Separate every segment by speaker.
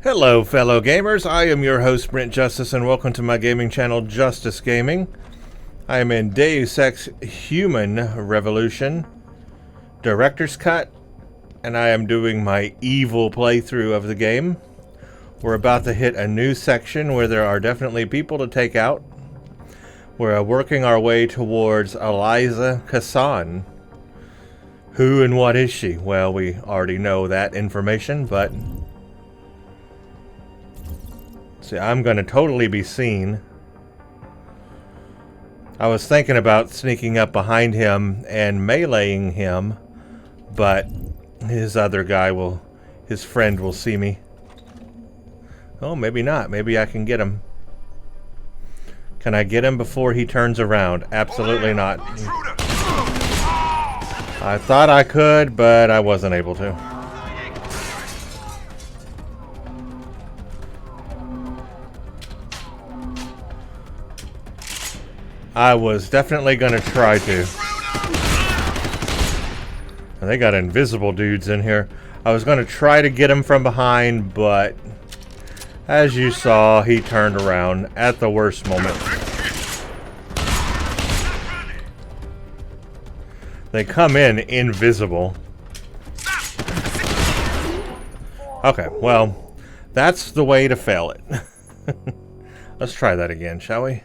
Speaker 1: Hello fellow gamers, I am your host Brent Justice and welcome to my gaming channel Justice Gaming. I am in Deus Ex Human Revolution Director's Cut and I am doing my evil playthrough of the game. We're about to hit a new section where there are definitely people to take out. We're working our way towards Eliza Kassan. Who and what is she? Well, we already know that information, but see, I'm going to totally be seen. I was thinking about sneaking up behind him and meleeing him, but his other guy his friend will see me. Oh, maybe not. Maybe I can get him. Can I get him before he turns around? Absolutely not. I thought I could, but I wasn't able to. I was definitely going to try to. And they got invisible dudes in here. I was going to try to get him from behind, but as you saw, he turned around at the worst moment. They come in invisible. Okay, well, that's the way to fail it. Let's try that again, shall we?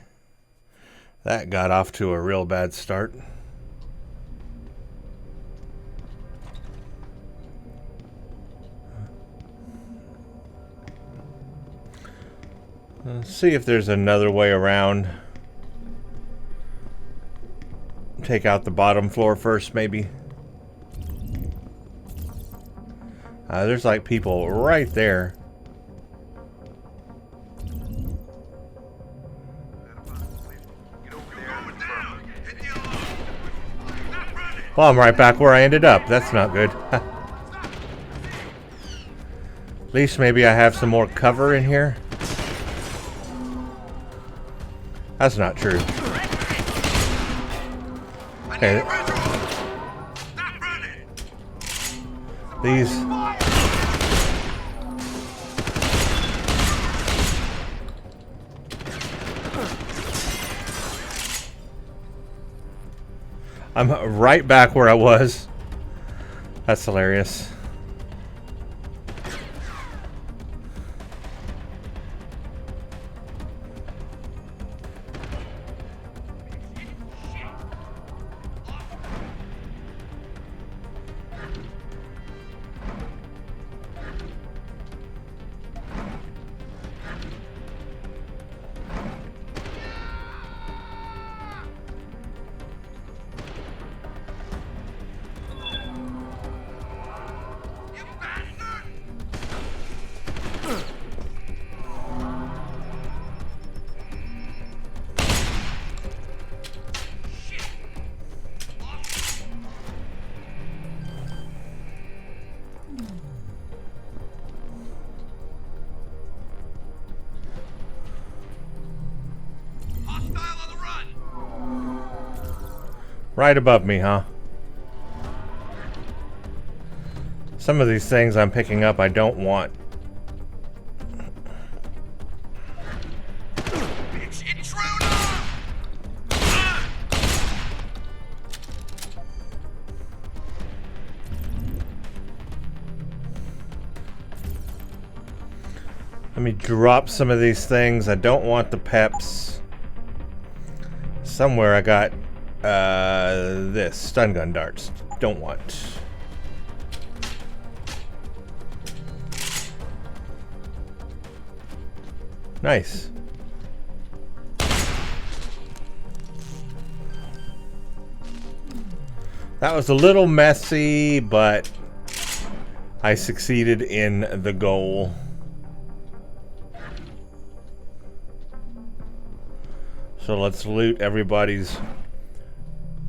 Speaker 1: That got off to a real bad start. Let's see if there's another way around. Take out the bottom floor first, maybe. There's like people right there. Well, I'm right back where I ended up. That's not good. At least maybe I have some more cover in here. That's not true. Okay. These. I'm right back where I was. That's hilarious. Right above me, huh? Some of these things I'm picking up I don't want. Let me drop some of these things. I don't want the peps. Somewhere I got this stun gun darts. Don't want. Nice. That was a little messy, but I succeeded in the goal. So let's loot everybody's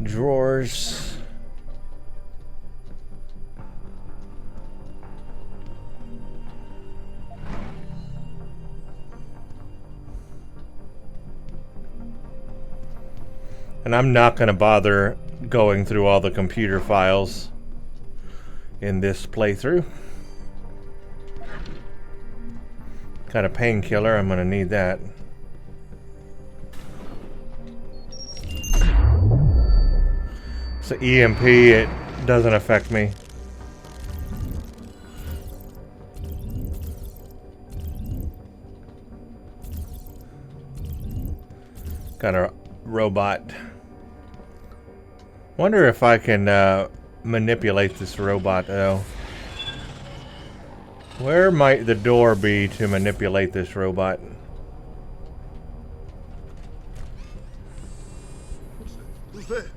Speaker 1: drawers. And I'm not going to bother going through all the computer files in this playthrough. Got a painkiller. I'm gonna need that. So EMP, it doesn't affect me. Got a robot. Wonder if I can manipulate this robot though. Where might the door be to manipulate this robot?
Speaker 2: Who's there?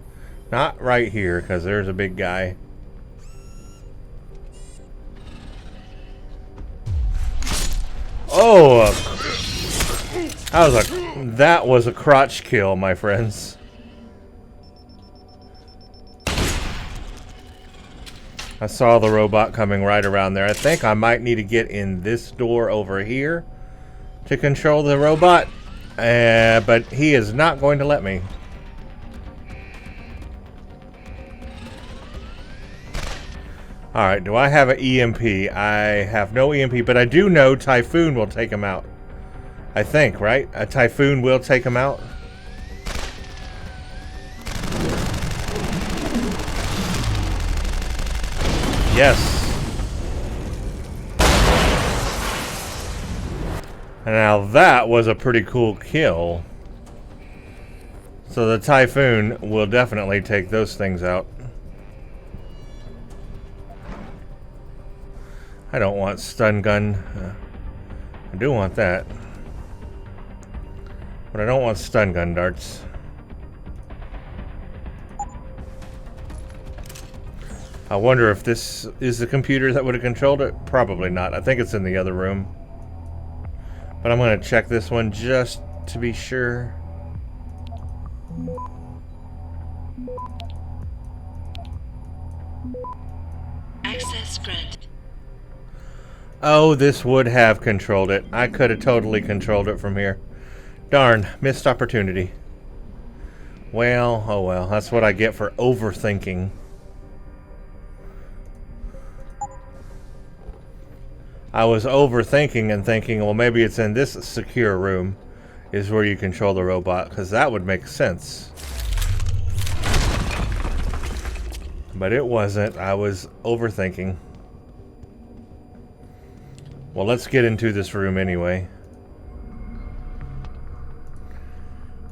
Speaker 1: Not right here, because there's a big guy. Oh, that was a crotch kill, my friends. I saw the robot coming right around there. I think I might need to get in this door over here to control the robot, but he is not going to let me. Alright, do I have an EMP? I have no EMP, but I do know Typhoon will take him out. I think, right? A Typhoon will take him out. Yes. And now that was a pretty cool kill. So the Typhoon will definitely take those things out. I don't want stun gun. I do want that. But I don't want stun gun darts. I wonder if this is the computer that would have controlled it. Probably not. I think it's in the other room. But I'm going to check this one just to be sure.
Speaker 3: Access granted.
Speaker 1: Oh, this would have controlled it. I could have totally controlled it from here. Darn, missed opportunity. Well, oh well. That's what I get for overthinking. I was overthinking and thinking, well, maybe it's in this secure room is where you control the robot, because that would make sense. But it wasn't. I was overthinking. Well, let's get into this room anyway.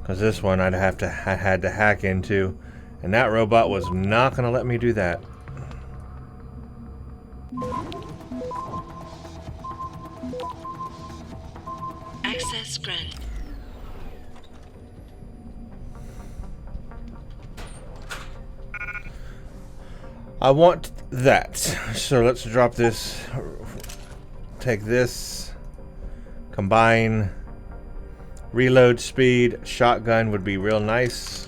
Speaker 1: Because this one I had to hack into. And that robot was not going to let me do that.
Speaker 3: Access granted.
Speaker 1: I want that. So let's drop this. Take this. Combine. Reload speed. Shotgun would be real nice.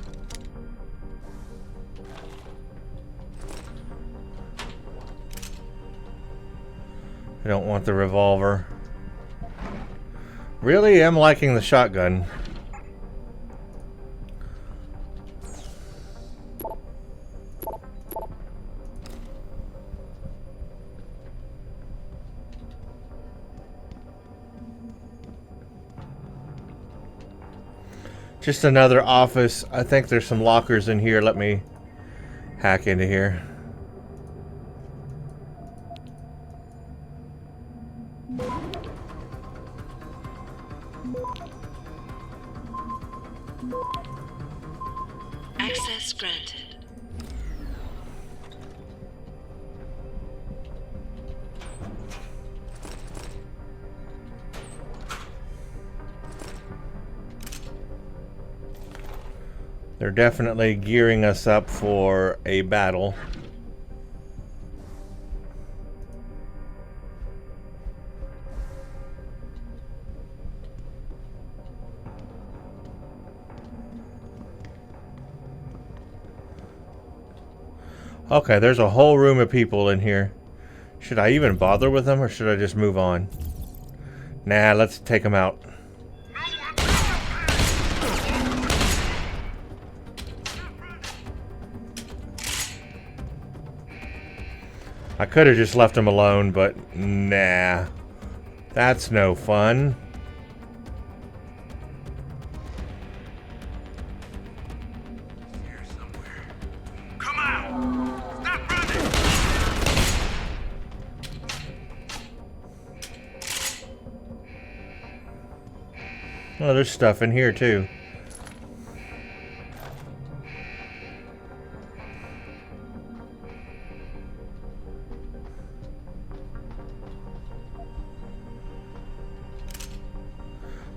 Speaker 1: I don't want the revolver. Really am liking the shotgun. Just another office. I think there's some lockers in here. Let me hack into here.
Speaker 3: Access granted.
Speaker 1: They're definitely gearing us up for a battle. Okay, there's a whole room of people in here. Should I even bother with them, or should I just move on? Nah, let's take them out. I could have just left them alone, but nah. That's no fun.
Speaker 2: Here somewhere. Come out! Stop running!
Speaker 1: Oh, there's stuff in here too.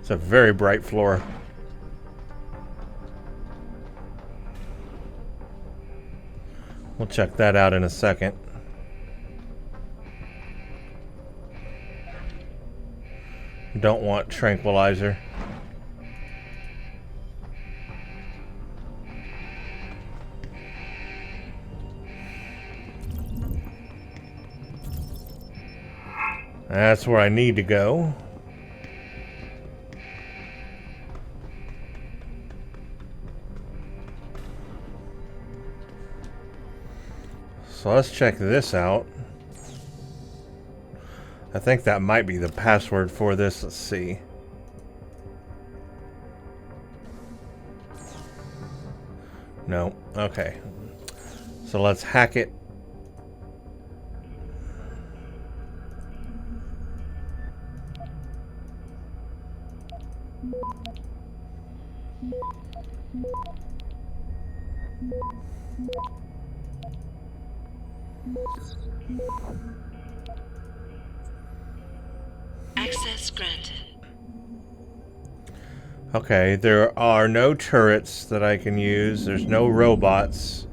Speaker 1: It's a very bright floor. We'll check that out in a second. Don't want tranquilizer. That's where I need to go. So let's check this out. I think that might be the password for this. Let's see. No. Okay. So let's hack it.
Speaker 3: Access granted.
Speaker 1: Okay, there are no turrets that I can use. There's no robots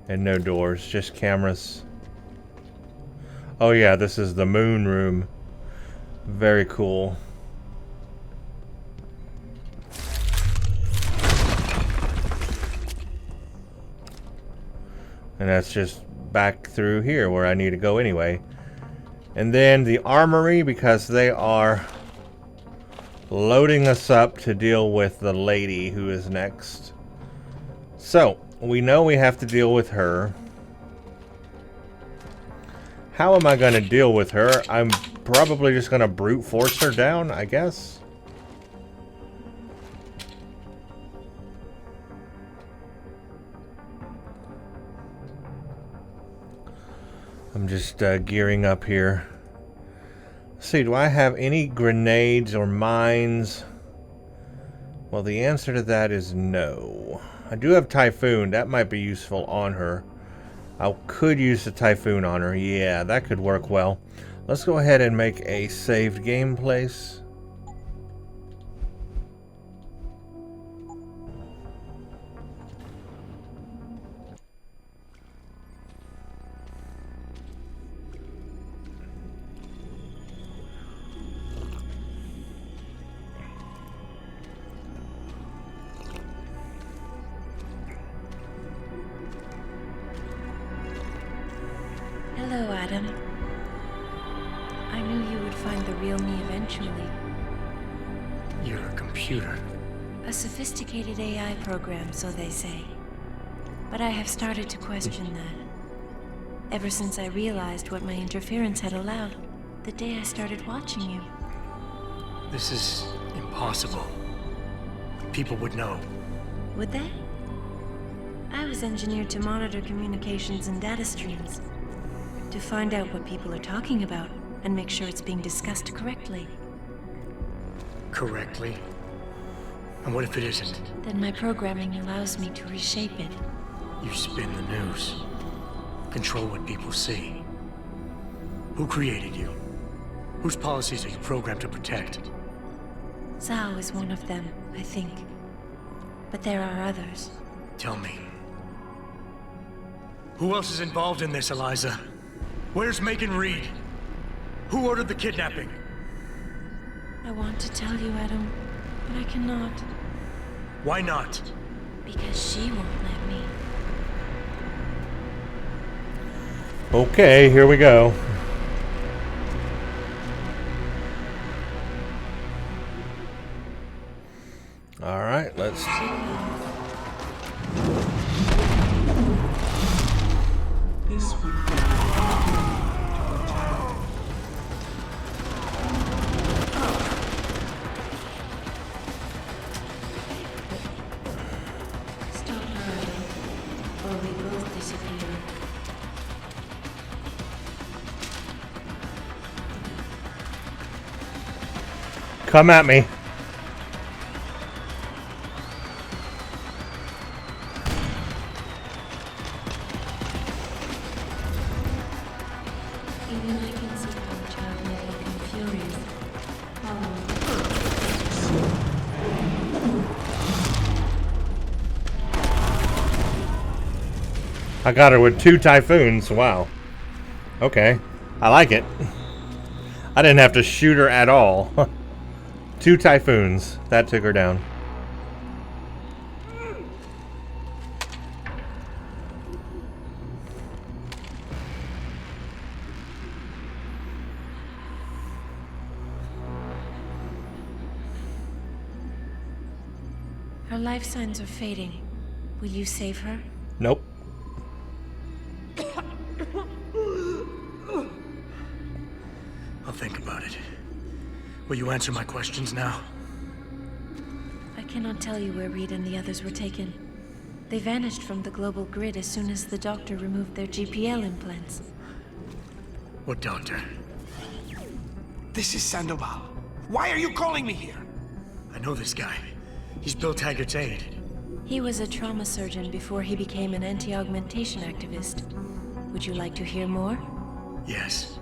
Speaker 1: and no doors, just cameras. Oh yeah, this is the moon room. Very cool. And that's just back through here where I need to go anyway. And then the armory, because they are loading us up to deal with the lady who is next. So, we know we have to deal with her. How am I going to deal with her? I'm probably just going to brute force her down, I guess. I'm just gearing up here. Let's see, do I have any grenades or mines? Well, the answer to that is no. I do have Typhoon. That might be useful on her. I could use the Typhoon on her. Yeah, that could work well. Let's go ahead and make a saved game place.
Speaker 4: Hello, Adam. I knew you would find the real me eventually.
Speaker 2: You're a computer.
Speaker 4: A sophisticated AI program, so they say. But I have started to question that. Ever since I realized what my interference had allowed, the day I started watching you.
Speaker 2: This is impossible. People would know.
Speaker 4: Would they? I was engineered to monitor communications and data streams. To find out what people are talking about and make sure it's being discussed correctly.
Speaker 2: Correctly? And what if it isn't?
Speaker 4: Then my programming allows me to reshape it.
Speaker 2: You spin the news. Control what people see. Who created you? Whose policies are you programmed to protect?
Speaker 4: Zhao is one of them, I think. But there are others.
Speaker 2: Tell me. Who else is involved in this, Eliza? Where's Megan Reed? Who ordered the kidnapping?
Speaker 4: I want to tell you, Adam, but I cannot.
Speaker 2: Why not?
Speaker 4: Because she won't let me.
Speaker 1: Okay, here we go. All right, let's...
Speaker 5: This would be to attack.
Speaker 4: superior.
Speaker 1: Come at me.
Speaker 4: Even I can see how a child may become furious.
Speaker 1: I got her with 2 typhoons. Wow. Okay. I like it. I didn't have to shoot her at all. 2 typhoons. That took her down.
Speaker 4: Her life signs are fading. Will you save her?
Speaker 1: Nope.
Speaker 2: I'll think about it. Will you answer my questions now?
Speaker 4: I cannot tell you where Reed and the others were taken. They vanished from the global grid as soon as the doctor removed their GPL implants.
Speaker 2: What doctor?
Speaker 5: This is Sandoval. Why are you calling me here?
Speaker 2: I know this guy. He's Bill Taggart's aide.
Speaker 4: He was a trauma surgeon before he became an anti-augmentation activist. Would you like to hear more?
Speaker 2: Yes.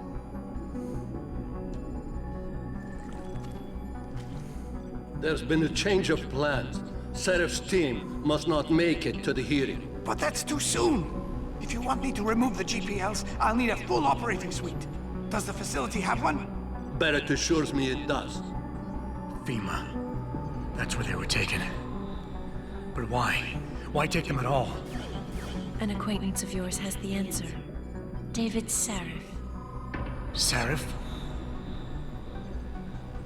Speaker 6: There's been a change of plans. Serif's team must not make it to the hearing.
Speaker 5: But that's too soon. If you want me to remove the GPLs, I'll need a full operating suite. Does the facility have one?
Speaker 6: Barrett assures me it does.
Speaker 2: FEMA. That's where they were taken. But why? Why take them at all?
Speaker 4: An acquaintance of yours has the answer. David Sarif.
Speaker 2: Sarif?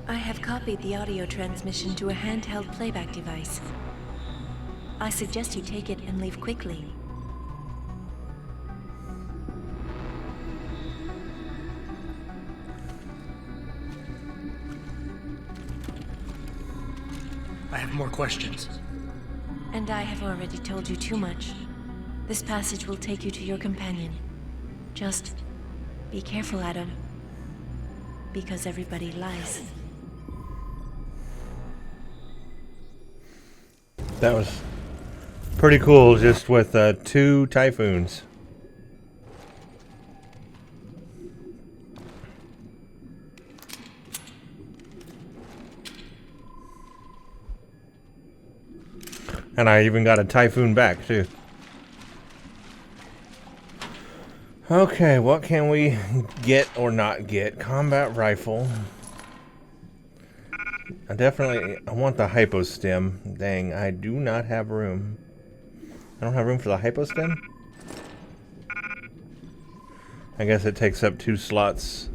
Speaker 4: I have copied the audio transmission to a handheld playback device. I suggest you take it and leave quickly.
Speaker 2: I have more questions.
Speaker 4: And I have already told you too much. This passage will take you to your companion. Just be careful, Adam. Because everybody lies.
Speaker 1: That was pretty cool, just with 2 typhoons. And I even got a typhoon back, too. Okay, what can we get or not get? Combat rifle. I want the hypostem. Dang, I do not have room. I don't have room for the hypostem? I guess it takes up 2 slots.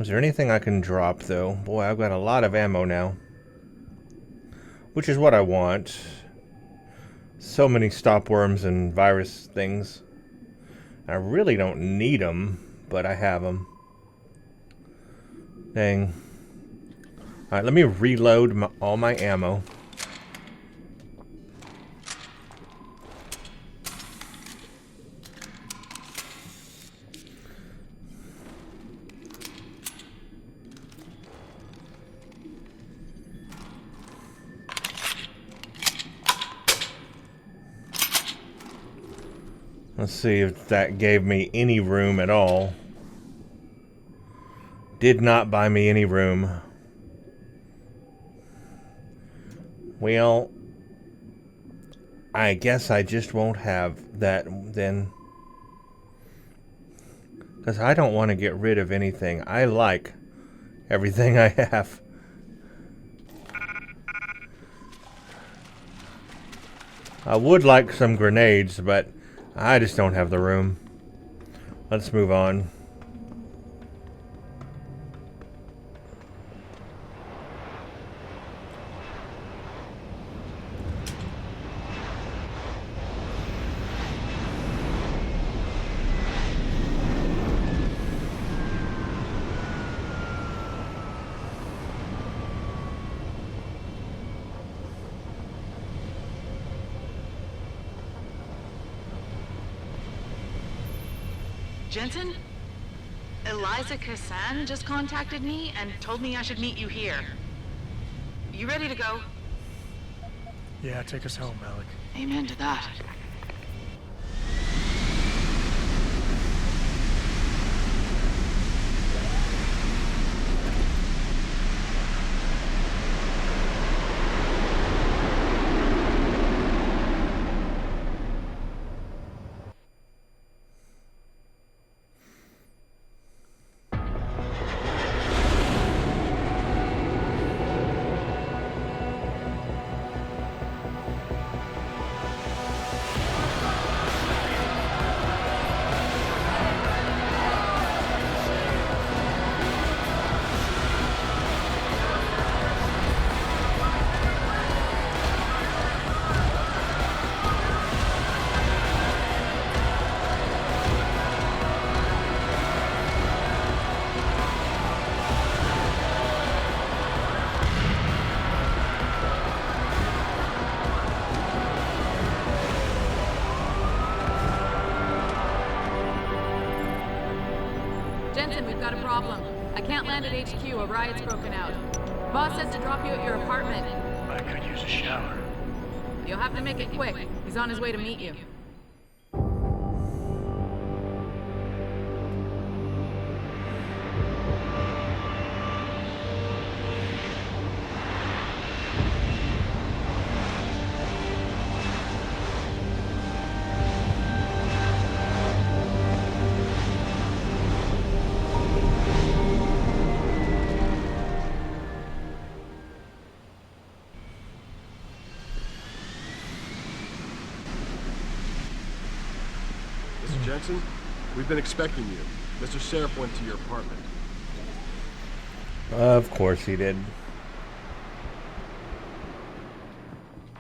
Speaker 1: Is there anything I can drop, though? Boy, I've got a lot of ammo now. Which is what I want. So many stopworms and virus things. I really don't need them, but I have them. Dang. Alright, let me reload all my ammo. Let's see if that gave me any room at all. Did not buy me any room. Well, I guess I just won't have that then. Because I don't want to get rid of anything. I like everything I have. I would like some grenades, but I just don't have the room. Let's move on.
Speaker 7: Jensen? Eliza Kassan just contacted me and told me I should meet you here. You ready to go?
Speaker 2: Yeah, take us home, Alec.
Speaker 7: Amen to that.
Speaker 8: Jensen, we've got a problem. I can't land at HQ. A riot's broken out. Boss says to drop you at your apartment.
Speaker 2: I could use a shower.
Speaker 8: You'll have to make it quick. He's on his way to meet you.
Speaker 9: Mr. Jensen, we've been expecting you. Mr. Sheriff went to your apartment.
Speaker 1: Of course he did.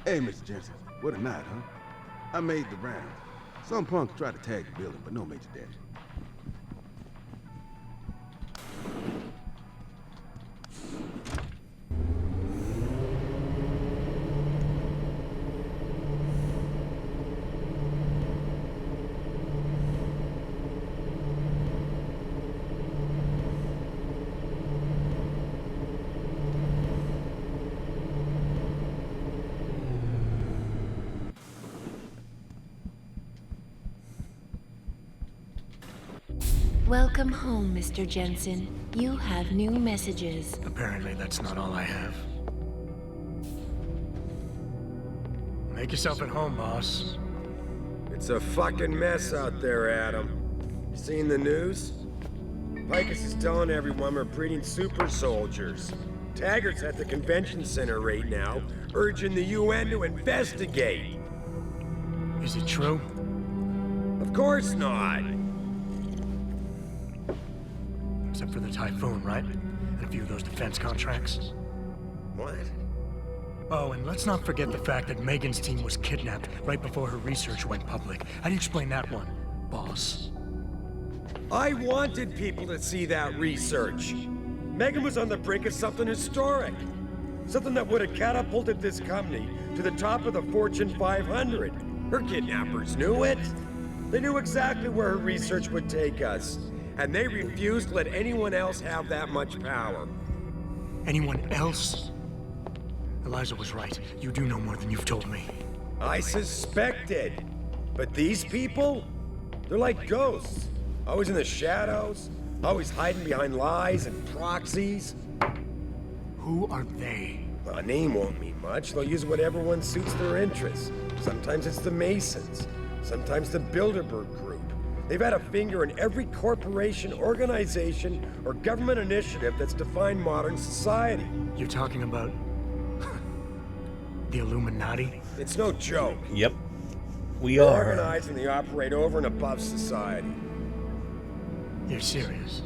Speaker 10: Hey, Mr. Jensen, what a night, huh? I made the round. Some punk tried to tag the building, but no major damage.
Speaker 4: Welcome home, Mr. Jensen. You have new messages.
Speaker 2: Apparently that's not all I have. Make yourself at home, boss.
Speaker 11: It's a fucking mess out there, Adam. You seen the news? Picus is telling everyone we're breeding super soldiers. Taggart's at the convention center right now, urging the UN to investigate.
Speaker 2: Is it true?
Speaker 11: Of course not.
Speaker 2: Except for the Typhoon, right? And a few of those defense contracts.
Speaker 11: What?
Speaker 2: Oh, and let's not forget the fact that Megan's team was kidnapped right before her research went public. How do you explain that one, boss?
Speaker 11: I wanted people to see that research. Megan was on the brink of something historic. Something that would have catapulted this company to the top of the Fortune 500. Her kidnappers knew it. They knew exactly where her research would take us. And they refused to let anyone else have that much power.
Speaker 2: Anyone else? Eliza was right. You do know more than you've told me.
Speaker 11: I suspected. But these people? They're like ghosts. Always in the shadows. Always hiding behind lies and proxies.
Speaker 2: Who are they?
Speaker 11: A name won't mean much. They'll use whatever one suits their interests. Sometimes it's the Masons. Sometimes the Bilderberg Group. They've had a finger in every corporation, organization, or government initiative that's defined modern society.
Speaker 2: You're talking about the Illuminati?
Speaker 11: It's no joke.
Speaker 1: Yep. We
Speaker 11: They're
Speaker 1: are.
Speaker 11: organized and they operate over and above society.
Speaker 2: You're serious?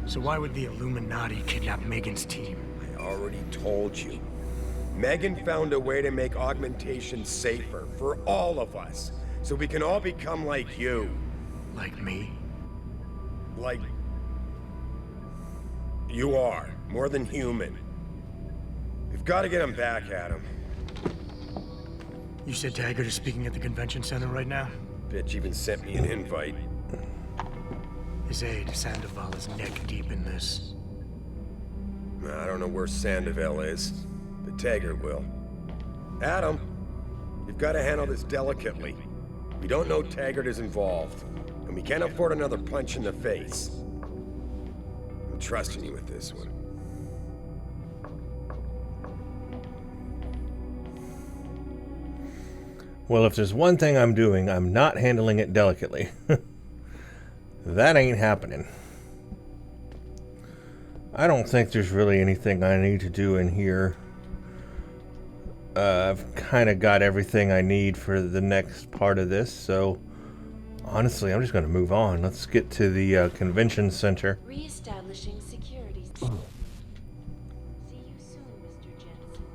Speaker 2: So why would the Illuminati kidnap Megan's team?
Speaker 11: I already told you. Megan found a way to make augmentation safer for all of us. So we can all become like you.
Speaker 2: Like me?
Speaker 11: Like... you are. More than human. We've got to get him back, Adam.
Speaker 2: You said Taggart is speaking at the convention center right now?
Speaker 11: Bitch even sent me an invite.
Speaker 2: His aide, Sandoval, is neck deep in this.
Speaker 11: I don't know where Sandoval is, but Taggart will. Adam, you've got to handle this delicately. We don't know Taggart is involved, and we can't afford another punch in the face. I'm trusting you with this one.
Speaker 1: Well, if there's one thing I'm doing, I'm not handling it delicately. That ain't happening. I don't think there's really anything I need to do in here. I've kind of got everything I need for the next part of this, so honestly, I'm just going to move on. Let's get to the convention center.
Speaker 4: Reestablishing security. See you soon, Mr. Jensen.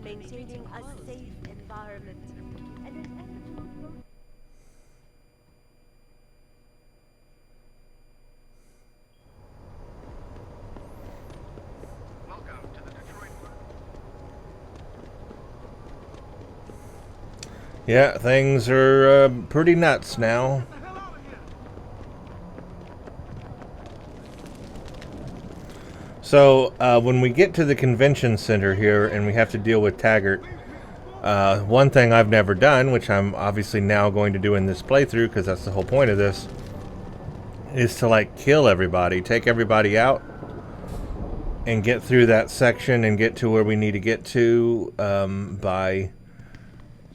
Speaker 12: Maintaining a safe environment and an ethical.
Speaker 5: Welcome to the Detroit.
Speaker 1: Yeah, things are pretty nuts now. So, when we get to the convention center here and we have to deal with Taggart, one thing I've never done, which I'm obviously now going to do in this playthrough, because that's the whole point of this, is to, like, kill everybody, take everybody out, and get through that section and get to where we need to get to by,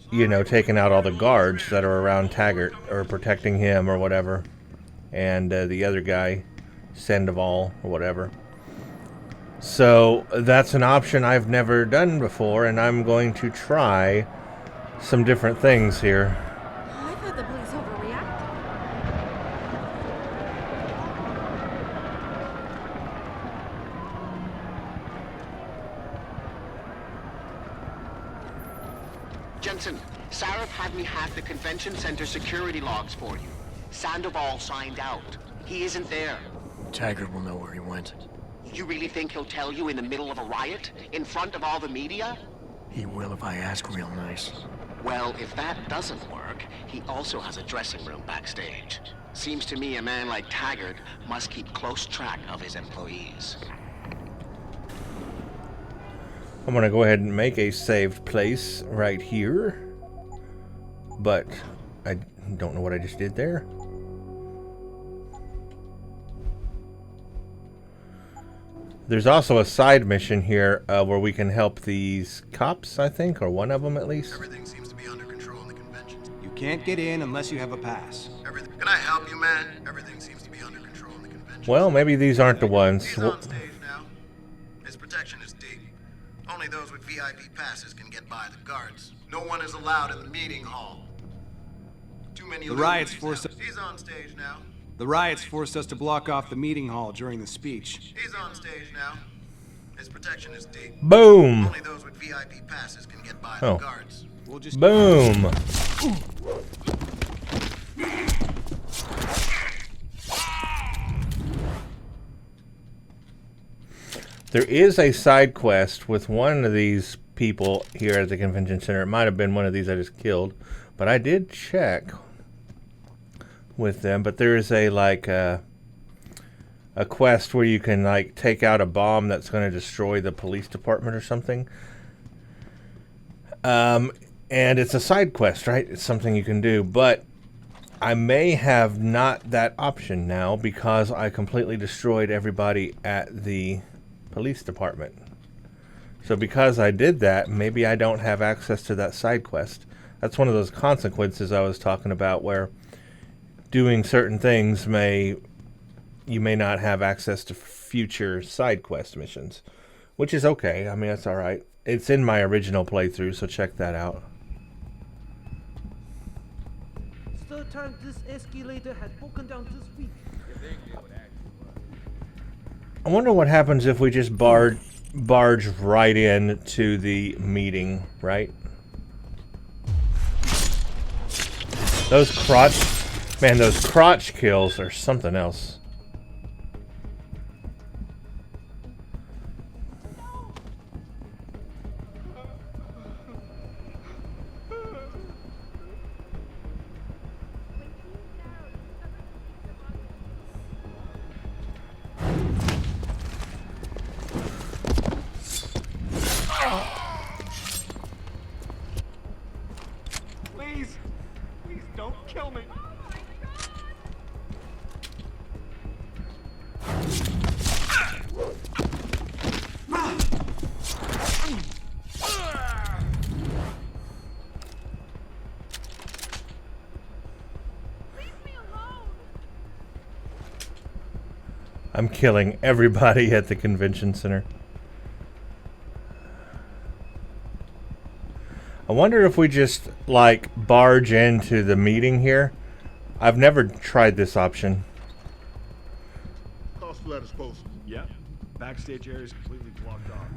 Speaker 1: you know, taking out all the guards that are around Taggart, or protecting him, or whatever, and the other guy, Sandoval, or whatever. So that's an option I've never done before, and I'm going to try some different things here.
Speaker 12: I thought the police overreacted.
Speaker 13: Jensen, Sarif had me hack the convention center security logs for you. Sandoval signed out. He isn't there.
Speaker 2: Taggart will know where he went.
Speaker 13: You really think he'll tell you in the middle of a riot? In front of all the media?
Speaker 2: He will if I ask real nice.
Speaker 13: Well, if that doesn't work, he also has a dressing room backstage. Seems to me a man like Taggart must keep close track of his employees.
Speaker 1: I'm going to go ahead and make a saved place right here. But I don't know what I just did there. There's also a side mission here where we can help these cops, I think, or one of them at least.
Speaker 14: Everything seems to be under control in the convention.
Speaker 15: You can't get in unless you have a pass.
Speaker 14: Can I help you, man? Everything seems to be under control in the convention.
Speaker 1: Well, maybe these aren't the ones.
Speaker 14: He's on stage now. His protection is deep. Only those with VIP passes can get by the guards. No one is allowed in the meeting hall. Too many.
Speaker 15: The riots forced us.
Speaker 14: He's on stage now.
Speaker 15: The riots forced us to block off the meeting hall during the speech.
Speaker 14: He's on stage now. His protection is deep.
Speaker 1: Boom.
Speaker 14: Only those with VIP passes can get by the guards.
Speaker 15: We'll just
Speaker 1: boom. There is a side quest with one of these people here at the convention center. It might have been one of these I just killed, but I did check with them. But there is a a quest where you can like take out a bomb that's going to destroy the police department or something. And it's a side quest, right? It's something you can do, but I may have not that option now because I completely destroyed everybody at the police department. So because I did that, maybe I don't have access to that side quest. That's one of those consequences I was talking about where doing certain things you may not have access to future side quest missions, which is okay. I mean, that's all right. It's in my original playthrough, so check that out.
Speaker 16: Third time this escalator had broken down this week.
Speaker 1: I wonder what happens if we just barge right in to the meeting, right? Those crotch kills are something else.
Speaker 5: Please, please don't kill me.
Speaker 1: I'm killing everybody at the convention center. I wonder if we just, like, barge into the meeting here. I've never tried this option.
Speaker 9: Cost letters posted.
Speaker 15: Yep. Backstage area is completely blocked off.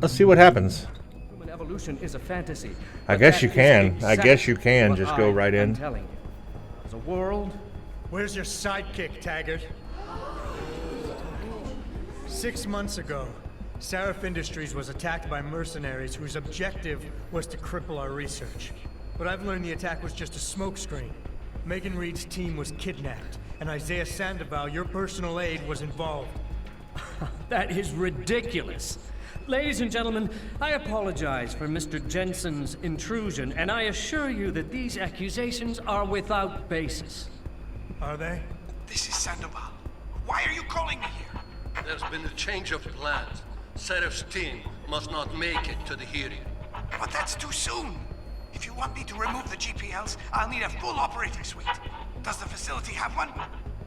Speaker 1: Let's see what happens.
Speaker 16: Human evolution is a fantasy.
Speaker 1: I guess you can. I guess you can just go right in.
Speaker 16: I'm telling you. There's a world.
Speaker 2: Where's your sidekick, Taggart? 6 months ago, Seraph Industries was attacked by mercenaries whose objective was to cripple our research. But I've learned the attack was just a smokescreen. Megan Reed's team was kidnapped, and Isaiah Sandoval, your personal aide, was involved.
Speaker 16: That is ridiculous. Ladies and gentlemen, I apologize for Mr. Jensen's intrusion, and I assure you that these accusations are without basis.
Speaker 2: Are they?
Speaker 5: This is Sandoval. Why are you calling me here?
Speaker 6: There's been a change of plans. Seraph's team must not make it to the hearing.
Speaker 5: But that's too soon. If you want me to remove the GPLs, I'll need a full operating suite. Does the facility have one?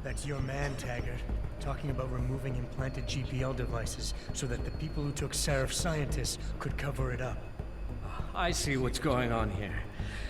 Speaker 2: That's your man, Taggart. Talking about removing implanted GPL devices so that the people who took Seraph scientists could cover it up.
Speaker 16: I see what's going on here.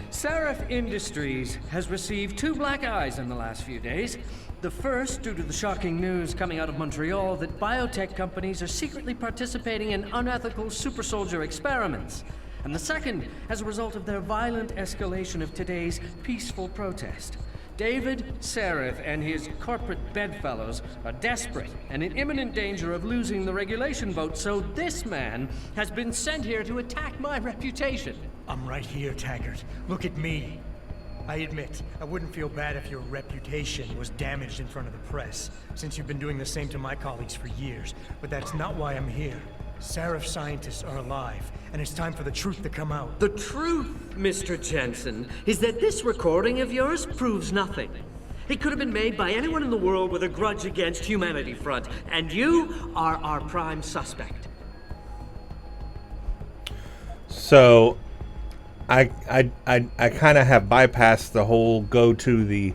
Speaker 16: Seraph Industries has received 2 black eyes in the last few days. The first, due to the shocking news coming out of Montreal that biotech companies are secretly participating in unethical super soldier experiments. And the second, as a result of their violent escalation of today's peaceful protest. David Seraph and his corporate bedfellows are desperate and in imminent danger of losing the regulation vote, so this man has been sent here to attack my reputation.
Speaker 2: I'm right here, Taggart. Look at me. I admit, I wouldn't feel bad if your reputation was damaged in front of the press, since you've been doing the same to my colleagues for years. But that's not why I'm here. Seraph scientists are alive, and it's time for the truth to come out.
Speaker 17: The truth, Mr. Jensen, is that this recording of yours proves nothing. It could have been made by anyone in the world with a grudge against Humanity Front, and you are our prime suspect.
Speaker 1: So, I kind of have bypassed the whole go to the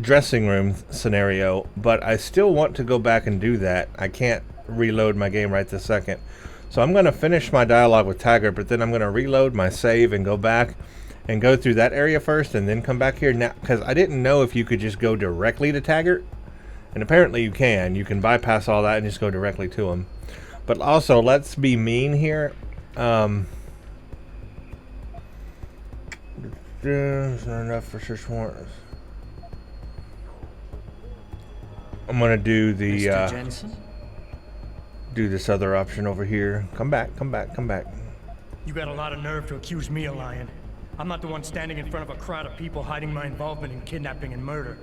Speaker 1: dressing room scenario, but I still want to go back and do that. I can't reload my game right this second. So I'm going to finish my dialogue with Taggart, but then I'm going to reload my save and go back and go through that area first and then come back here. Now, because I didn't know if you could just go directly to Taggart, and apparently you can. You can bypass all that and just go directly to him. But also, let's be mean here. There's not enough for search warrants. I'm going to do the
Speaker 16: Mr. Jensen?
Speaker 1: Do this other option over here. Come back, come back, come back.
Speaker 2: You got a lot of nerve to accuse me of lying. I'm not the one standing in front of a crowd of people hiding my involvement in kidnapping and murder.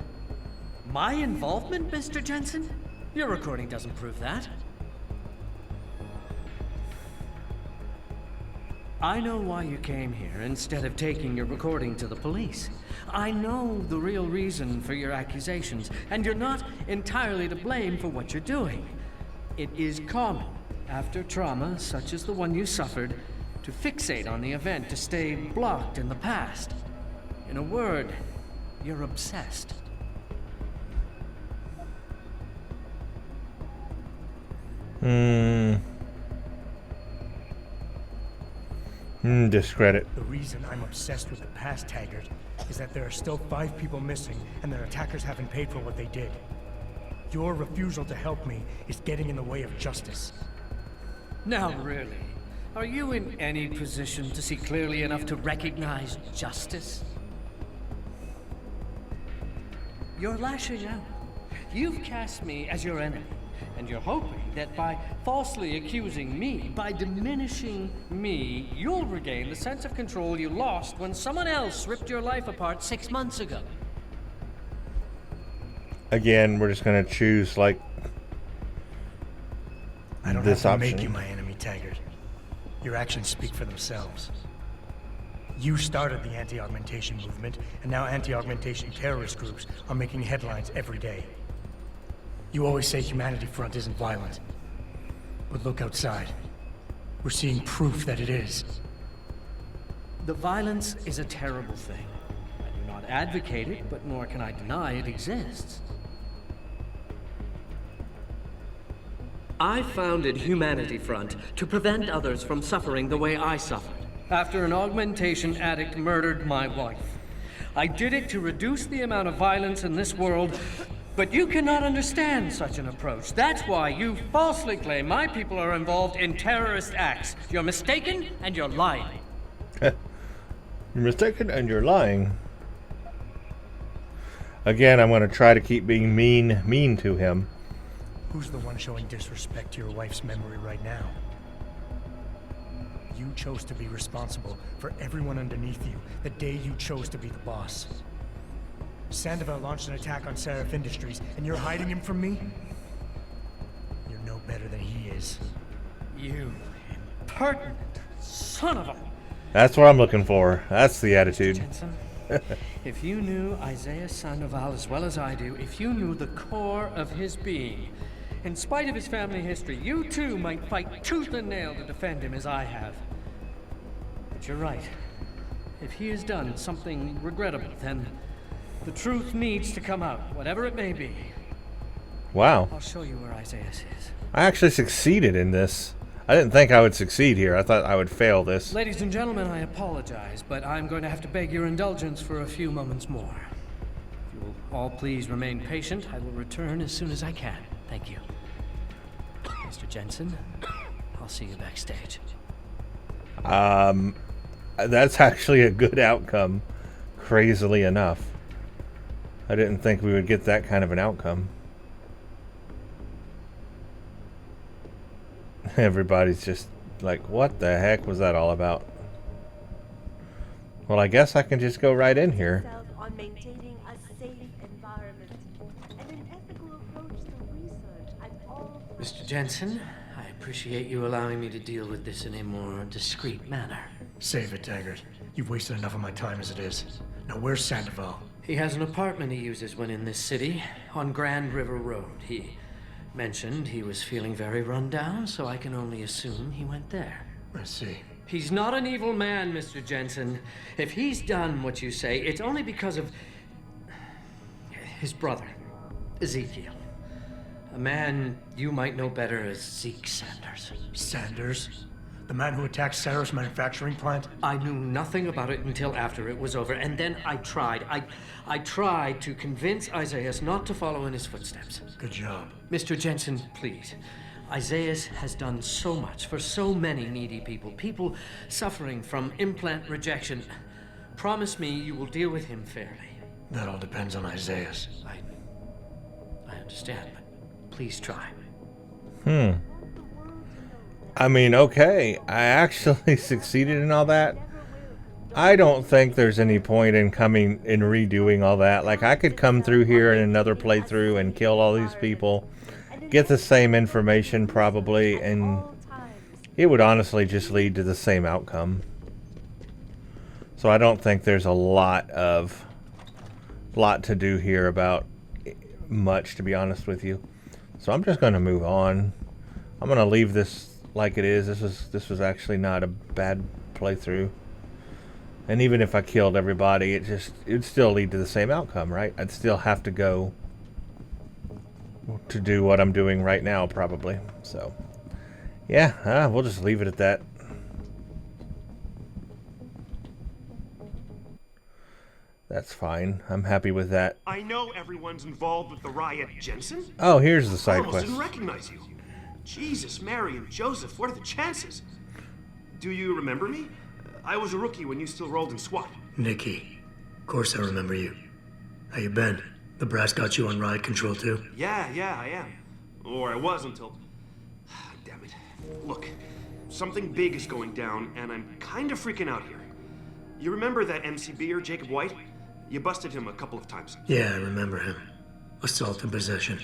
Speaker 17: My involvement, Mr. Jensen?
Speaker 16: Your recording doesn't prove that. I know why you came here instead of taking your recording to the police. I know the real reason for your accusations, and you're not entirely to blame for what you're doing. It is common, after trauma such as the one you suffered, to fixate on the event, to stay blocked in the past. In a word, you're obsessed.
Speaker 1: Discredit.
Speaker 2: The reason I'm obsessed with the past, Taggart, is that there are still 5 people missing, and their attackers haven't paid for what they did. Your refusal to help me is getting in the way of justice.
Speaker 16: Now, really, Are you in any position to see clearly enough to recognize justice? You're lashing out. You've cast me as your enemy, and you're hoping that by falsely accusing me, by diminishing me, you'll regain the sense of control you lost when someone else ripped your life apart 6 months ago.
Speaker 1: Again, we're just going to choose, like,
Speaker 2: I don't
Speaker 1: this
Speaker 2: have to
Speaker 1: option.
Speaker 2: make you my enemy, Taggart. Your actions speak for themselves. You started the anti-augmentation movement, and now anti-augmentation terrorist groups are making headlines every day. You always say Humanity Front isn't violent. But look outside. We're seeing proof that it is.
Speaker 16: The violence is a terrible thing. I do not advocate it, but nor can I deny it exists.
Speaker 17: I founded Humanity Front to prevent others from suffering the way I suffered.
Speaker 16: After an augmentation addict murdered my wife. I did it to reduce the amount of violence in this world, but you cannot understand such an approach. That's why you falsely claim my people are involved in terrorist acts. You're mistaken and you're lying.
Speaker 1: You're mistaken and you're lying. Again, I'm going to try to keep being mean to him.
Speaker 2: Who's the one showing disrespect to your wife's memory right now? You chose to be responsible for everyone underneath you the day you chose to be the boss. Sandoval launched an attack on Seraph Industries, and you're hiding him from me? You're no better than he is.
Speaker 16: You impertinent son of a...
Speaker 1: That's what I'm looking for. That's the attitude.
Speaker 16: Jensen, if you knew Isaiah Sandoval as well as I do, if you knew the core of his being, in spite of his family history, you too might fight tooth and nail to defend him as I have. But you're right. If he has done something regrettable, then the truth needs to come out, whatever it may be.
Speaker 1: Wow.
Speaker 16: I'll show you where Isaiah is.
Speaker 1: I actually succeeded in this. I didn't think I would succeed here. I thought I would fail this.
Speaker 16: Ladies and gentlemen, I apologize, but I'm going to have to beg your indulgence for a few moments more. If you will all please remain patient, I will return as soon as I can. Thank you. Mr. Jensen, I'll see you backstage.
Speaker 1: That's actually a good outcome, crazily enough. I didn't think we would get that kind of an outcome. Everybody's just like, what the heck was that all about? Well, I guess I can just go right in here.
Speaker 12: On maintaining a safe environment and an ethical approach to research at all times.
Speaker 17: Mr. Jensen, I appreciate you allowing me to deal with this in a more discreet manner.
Speaker 2: Save it, Taggart. You've wasted enough of my time as it is. Now, where's Sandoval?
Speaker 17: He has an apartment he uses when in this city, on Grand River Road. He mentioned he was feeling very run down, so I can only assume he went there.
Speaker 2: I see.
Speaker 17: He's not an evil man, Mr. Jensen. If he's done what you say, it's only because of his brother, Ezekiel. A man you might know better as Zeke Sanders.
Speaker 2: Sanders? The man who attacked Sarah's manufacturing plant?
Speaker 17: I knew nothing about it until after it was over, and then I tried. I tried to convince Isaiah not to follow in his footsteps.
Speaker 2: Good job.
Speaker 17: Mr. Jensen, please. Isaiah has done so much for so many needy people, people suffering from implant rejection. Promise me you will deal with him fairly.
Speaker 2: That all depends on Isaiah.
Speaker 17: I understand, but please try.
Speaker 1: I mean, okay, I actually succeeded in all that. I don't think there's any point in coming and redoing all that. Like, I could come through here in another playthrough and kill all these people, get the same information probably, and it would honestly just lead to the same outcome. So I don't think there's a lot to do here about much, to be honest with you. So I'm just going to move on. I'm going to leave this like it is. This was actually not a bad playthrough. And even if I killed everybody, it'd still lead to the same outcome, right? I'd still have to go to do what I'm doing right now, probably. So, yeah, we'll just leave it at that. That's fine. I'm happy with that.
Speaker 18: I know everyone's involved with the riot, Jensen.
Speaker 1: Oh, here's the
Speaker 18: I
Speaker 1: side
Speaker 18: almost
Speaker 1: quest.
Speaker 18: didn't recognize you. Jesus, Mary, and Joseph, what are the chances? Do you remember me? I was a rookie when you still rolled in SWAT.
Speaker 19: Nikki. Of course I remember you. How you been? The brass got you on ride control too?
Speaker 18: Yeah, I am. Or I was until... Damn it. Look, something big is going down, and I'm kind of freaking out here. You remember that MCBer, Jacob White? You busted him a couple of times.
Speaker 19: Yeah, I remember him. Assault and possession.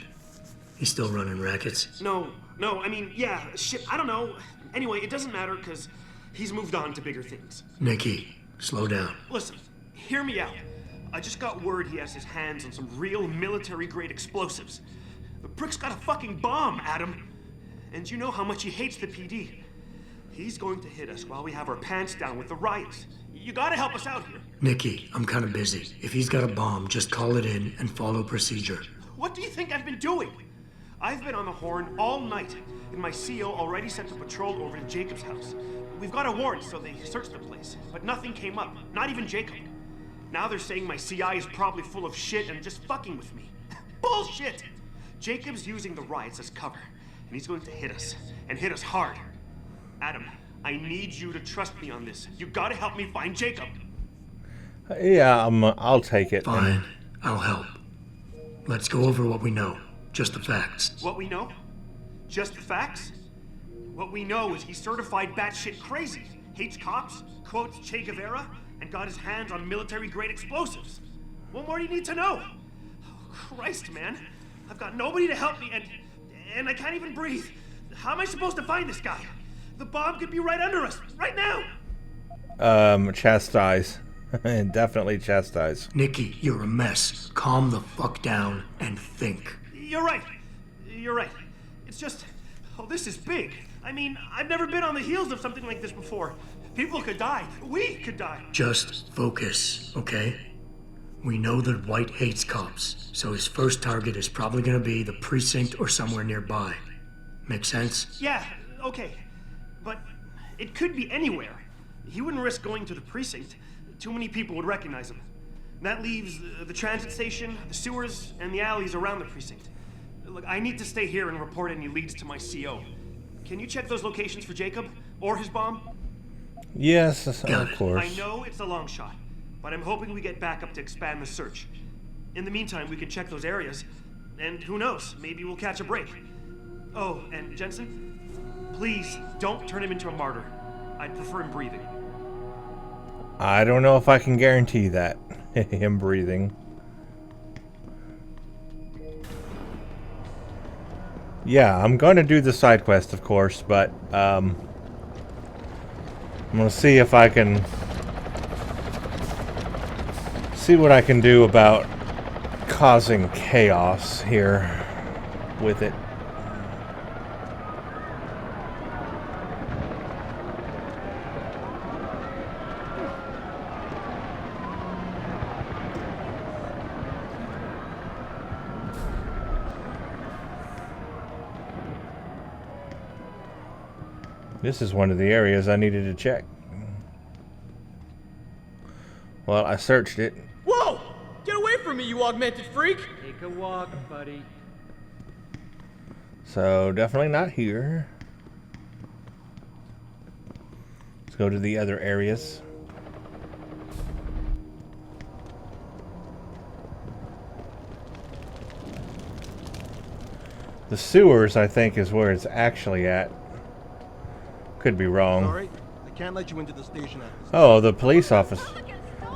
Speaker 19: He's still running rackets?
Speaker 18: No, I mean, yeah, shit, I don't know. Anyway, it doesn't matter, because he's moved on to bigger things.
Speaker 19: Nikki, slow down.
Speaker 18: Listen, hear me out. I just got word he has his hands on some real military-grade explosives. The prick's got a fucking bomb, Adam. And you know how much he hates the PD. He's going to hit us while we have our pants down with the riots. You gotta help us out here.
Speaker 19: Nikki, I'm kind of busy. If he's got a bomb, just call it in and follow procedure.
Speaker 18: What do you think I've been doing? I've been on the horn all night, and my CO already sent a patrol over to Jacob's house. We've got a warrant, so they searched the place, but nothing came up, not even Jacob. Now they're saying my CI is probably full of shit and just fucking with me. Bullshit! Jacob's using the riots as cover, and he's going to hit us, and hit us hard. Adam, I need you to trust me on this. You gotta help me find Jacob.
Speaker 1: Yeah, I'll take it.
Speaker 19: Fine, I'll help. Let's go over what we know. Just the facts.
Speaker 18: What we know? Just the facts? What we know is he's certified batshit crazy, hates cops, quotes Che Guevara, and got his hands on military-grade explosives. What more do you need to know? Oh, Christ, man. I've got nobody to help me, and I can't even breathe. How am I supposed to find this guy? The bomb could be right under us, right now!
Speaker 1: Chastise. Definitely chastise.
Speaker 19: Nikki, you're a mess. Calm the fuck down and think.
Speaker 18: You're right. It's just... Oh, this is big. I mean, I've never been on the heels of something like this before. People could die. We could die.
Speaker 19: Just focus, okay? We know that White hates cops, so his first target is probably gonna be the precinct or somewhere nearby. Make sense?
Speaker 18: Yeah, okay. But it could be anywhere. He wouldn't risk going to the precinct. Too many people would recognize him. That leaves the transit station, the sewers, and the alleys around the precinct. Look, I need to stay here and report any leads to my CO. Can you check those locations for Jacob? Or his bomb?
Speaker 1: Yes, of course.
Speaker 18: I know it's a long shot, but I'm hoping we get backup to expand the search. In the meantime, we can check those areas, and who knows, maybe we'll catch a break. Oh, and Jensen, please don't turn him into a martyr. I'd prefer him breathing.
Speaker 1: I don't know if I can guarantee that. Him breathing. Yeah, I'm going to do the side quest, of course, but I'm going to see if I can see what I can do about causing chaos here with it. This is one of the areas I needed to check. Well, I searched it.
Speaker 20: Whoa! Get away from me, you augmented freak!
Speaker 16: Take a walk, buddy.
Speaker 1: So, definitely not here. Let's go to the other areas. The sewers, I think, is where it's actually at. Could be wrong.
Speaker 9: Sorry, I can't let you into the station at this
Speaker 1: Oh, the police office.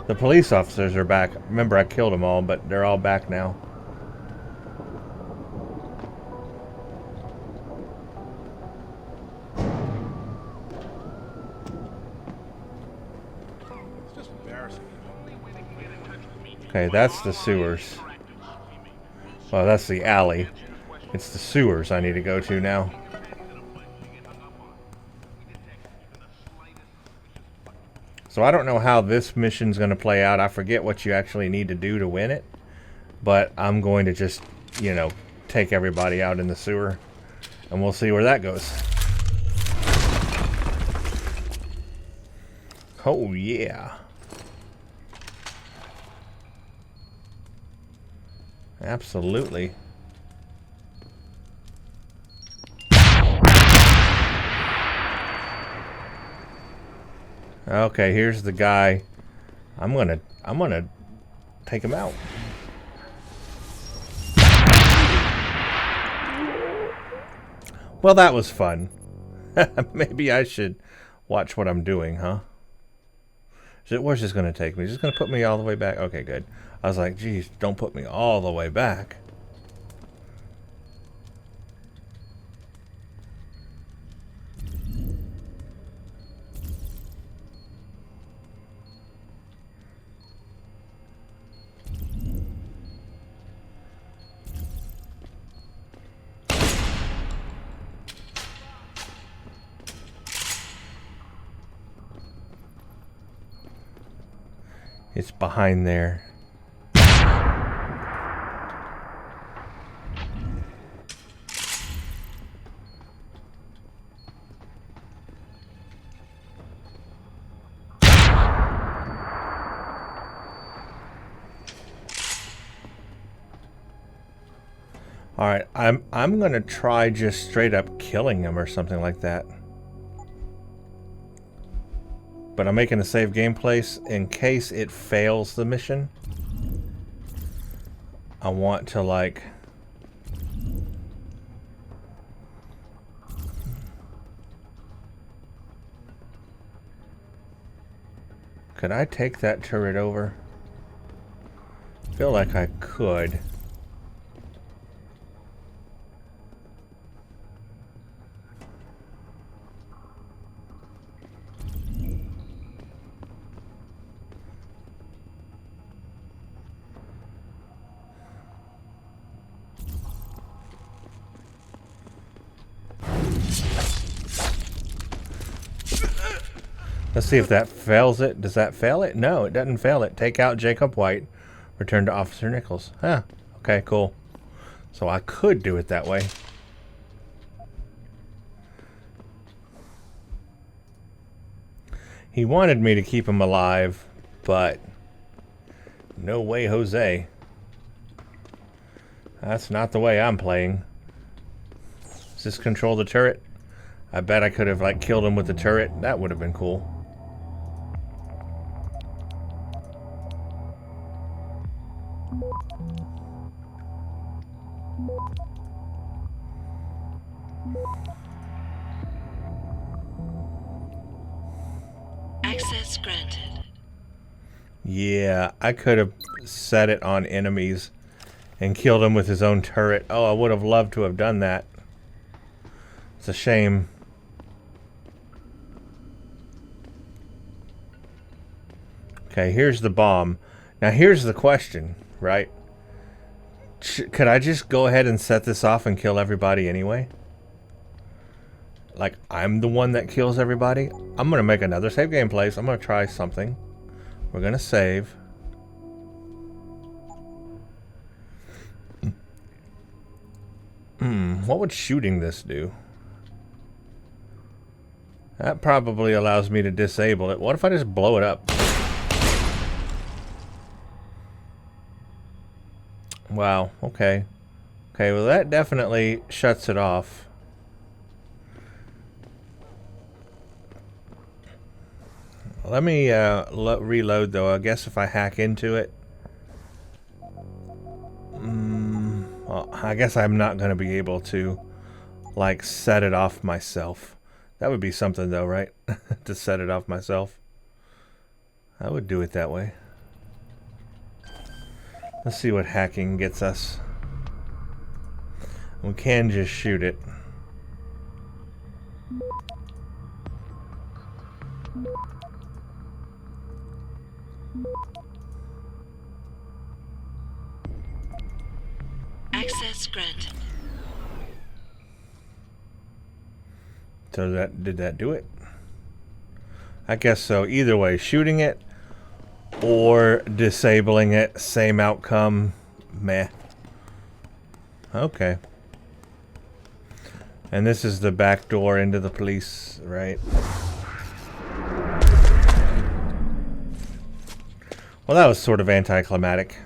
Speaker 1: The police officers are back. Remember, I killed them all, but they're all back now.
Speaker 9: It's just embarrassing.
Speaker 1: Okay, that's the sewers. Well, that's the alley. It's the sewers I need to go to now. So I don't know how this mission's going to play out. I forget what you actually need to do to win it. But I'm going to just, you know, take everybody out in the sewer. And we'll see where that goes. Oh, yeah. Absolutely. Okay, here's the guy. I'm gonna take him out. Well, that was fun. Maybe I should watch what I'm doing, huh? Where's this gonna take me? Is this gonna put me all the way back? Okay, good. I was like, geez, don't put me all the way back. It's behind there. All right, I'm gonna try just straight up killing him or something like that. But I'm making a save game place in case it fails the mission. I want to like... Could I take that turret over? I feel like I could. Let's see if that fails it. Does that fail it? No, it doesn't fail it. Take out Jacob White. Return to Officer Nichols. Huh. Okay, cool. So I could do it that way. He wanted me to keep him alive, but no way, Jose. That's not the way I'm playing. Does this control the turret? I bet I could have like killed him with the turret. That would have been cool.
Speaker 3: Access granted.
Speaker 1: Yeah, I could have set it on enemies and killed him with his own turret. Oh, I would have loved to have done that. It's a shame. Okay, here's the bomb. Now here's the question, right? Could I just go ahead and set this off and kill everybody anyway? Like, I'm the one that kills everybody? I'm going to make another save game place. I'm going to try something. We're going to save. What would shooting this do? That probably allows me to disable it. What if I just blow it up? Wow, okay. Okay, well that definitely shuts it off. Let me reload though. I guess if I hack into it. Well, I guess I'm not going to be able to like set it off myself. That would be something though, right? To set it off myself. I would do it that way. Let's see what hacking gets us. We can just shoot it.
Speaker 3: Access granted.
Speaker 1: So did that do it? I guess so. Either way, shooting it or disabling it, same outcome. Meh. Okay. And this is the back door into the police, right? Well, that was sort of anticlimactic.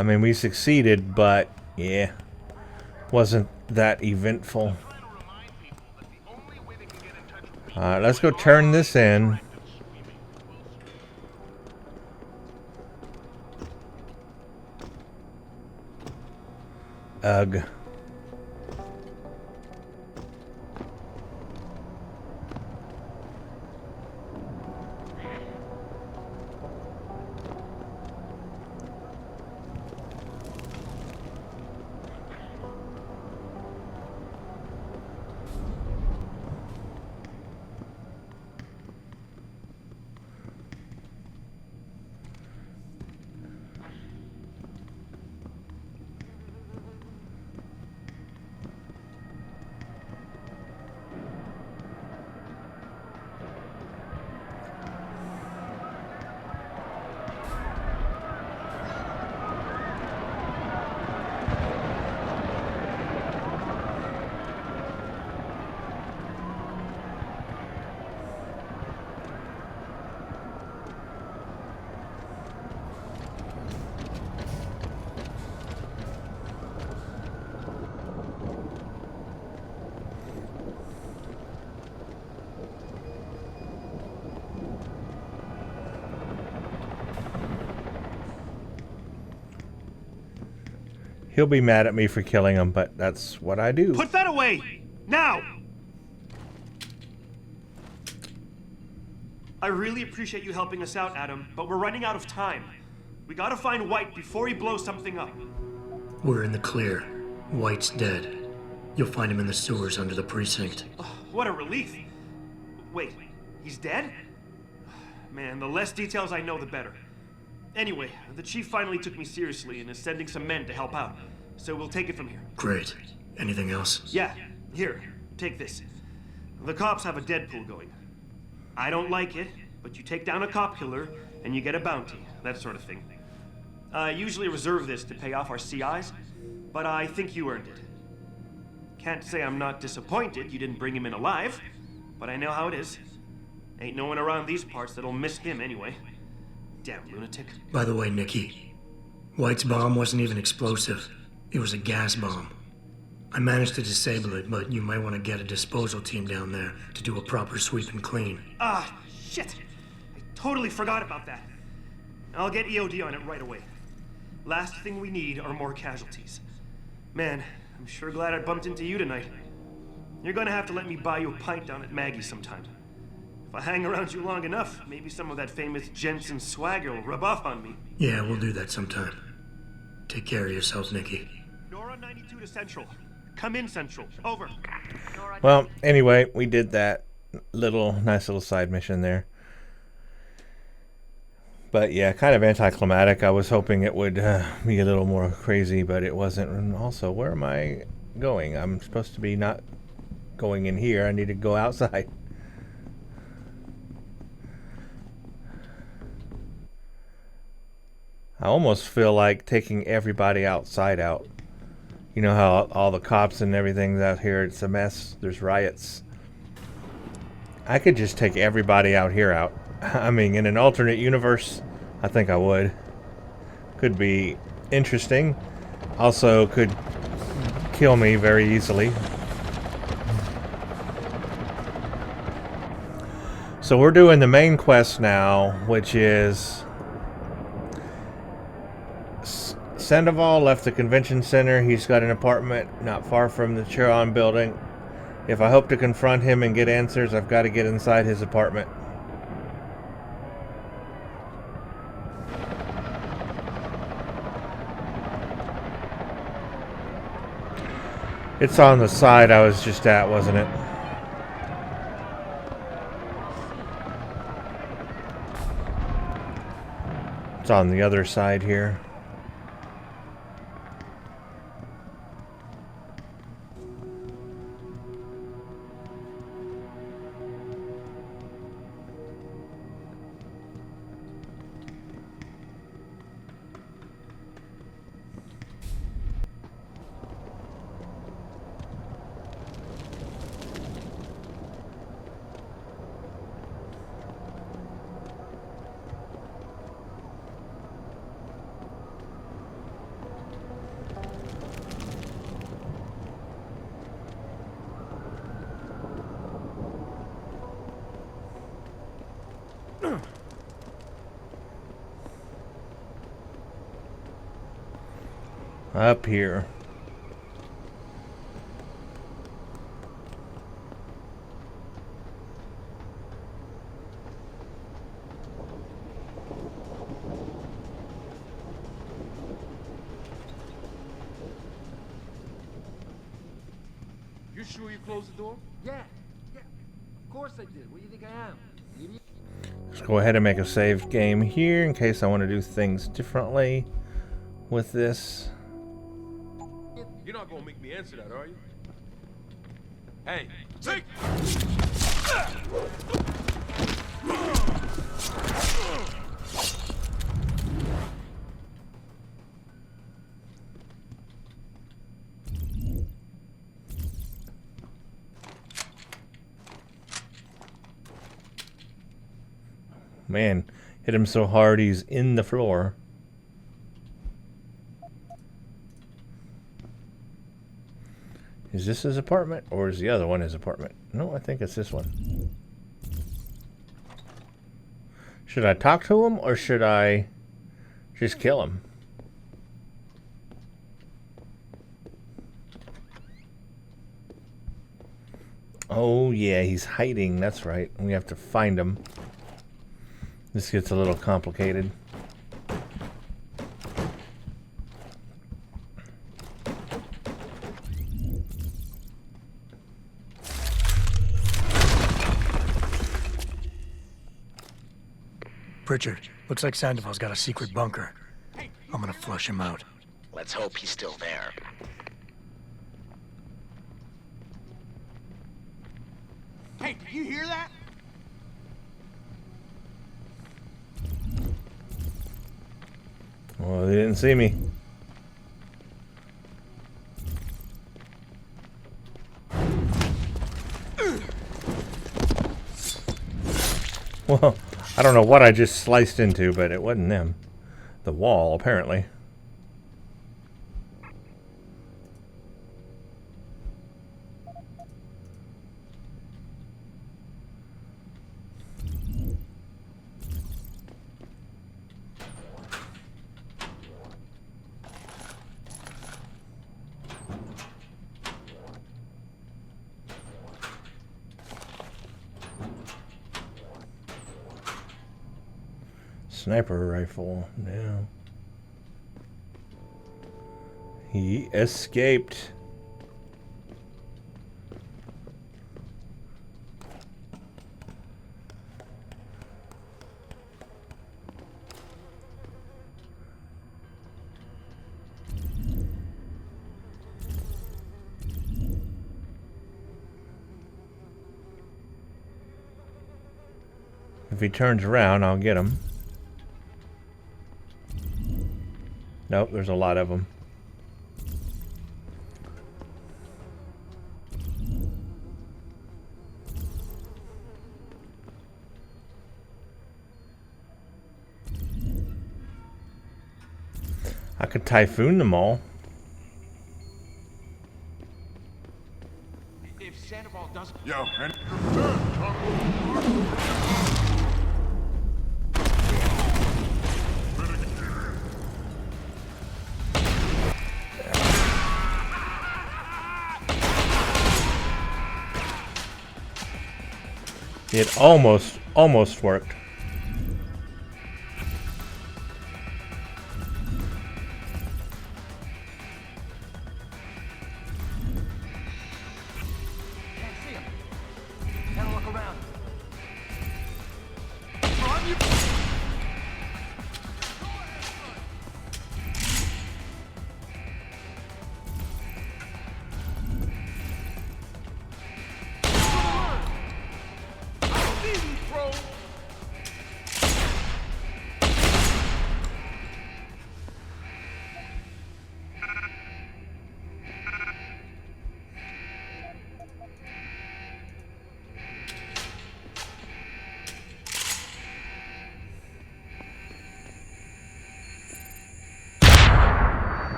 Speaker 1: I mean, we succeeded, but yeah, wasn't that eventful. Alright, let's go turn this in. Ugh. He'll be mad at me for killing him, but that's what I do.
Speaker 18: Put that away! Now! I really appreciate you helping us out, Adam, but we're running out of time. We gotta find White before he blows something up.
Speaker 19: We're in the clear. White's dead. You'll find him in the sewers under the precinct.
Speaker 18: Oh, what a relief. Wait, he's dead? Man, the less details I know, the better. Anyway, the chief finally took me seriously and is sending some men to help out. So we'll take it from here.
Speaker 19: Great. Anything else?
Speaker 18: Yeah, here, take this. The cops have a Deadpool going. I don't like it, but you take down a cop killer and you get a bounty, that sort of thing. I usually reserve this to pay off our CIs, but I think you earned it. Can't say I'm not disappointed you didn't bring him in alive, but I know how it is. Ain't no one around these parts that'll miss him anyway. Damn lunatic.
Speaker 19: By the way, Nikki, White's bomb wasn't even explosive. It was a gas bomb. I managed to disable it, but you might want to get a disposal team down there to do a proper sweep and clean.
Speaker 18: Ah, shit! I totally forgot about that. I'll get EOD on it right away. Last thing we need are more casualties. Man, I'm sure glad I bumped into you tonight. You're gonna have to let me buy you a pint down at Maggie's sometime. If I hang around you long enough, maybe some of that famous Jensen swagger will rub off on me.
Speaker 19: Yeah, we'll do that sometime. Take care of yourself, Nikki.
Speaker 18: Nora 92 to Central. Come in, Central. Over.
Speaker 1: Well, anyway, we did that nice little side mission there. But yeah, kind of anticlimactic. I was hoping it would be a little more crazy, but it wasn't. And also, where am I going? I'm supposed to be not going in here. I need to go outside. I almost feel like taking everybody outside out. You know how all the cops and everything's out here, it's a mess. There's riots. I could just take everybody out here out. I mean, in an alternate universe, I think I would. Could be interesting. Also could kill me very easily. So we're doing the main quest now, which is Sandoval left the convention center. He's got an apartment not far from the Chiron building. If I hope to confront him and get answers, I've got to get inside his apartment. It's on the side I was just at, wasn't it? It's on the other side here. Up here.
Speaker 21: You sure you closed the door? Yeah. Of course I did. What do you think I am? Idiot?
Speaker 1: Let's go ahead and make a saved game here in case I want to do things differently with this.
Speaker 9: You're not gonna make me answer that, are you? Hey, take!
Speaker 1: Man, hit him so hard he's in the floor. Is this his apartment or is the other one his apartment? No, I think it's this one. Should I talk to him or should I just kill him? Oh yeah, he's hiding. That's right. We have to find him. This gets a little complicated.
Speaker 2: Pritchard, looks like Sandoval's got a secret bunker. I'm gonna flush him out.
Speaker 13: Let's hope he's still there.
Speaker 5: Hey, did you hear that?
Speaker 1: Well, they didn't see me. Well, I don't know what I just sliced into, but it wasn't them. The wall, apparently. Sniper rifle now. He escaped. If he turns around, I'll get him. Nope, there's a lot of them. I could typhoon them all.
Speaker 5: If Sandoval doesn't...
Speaker 9: Yo, and
Speaker 1: It almost worked.
Speaker 5: Can't see him. Gotta look around.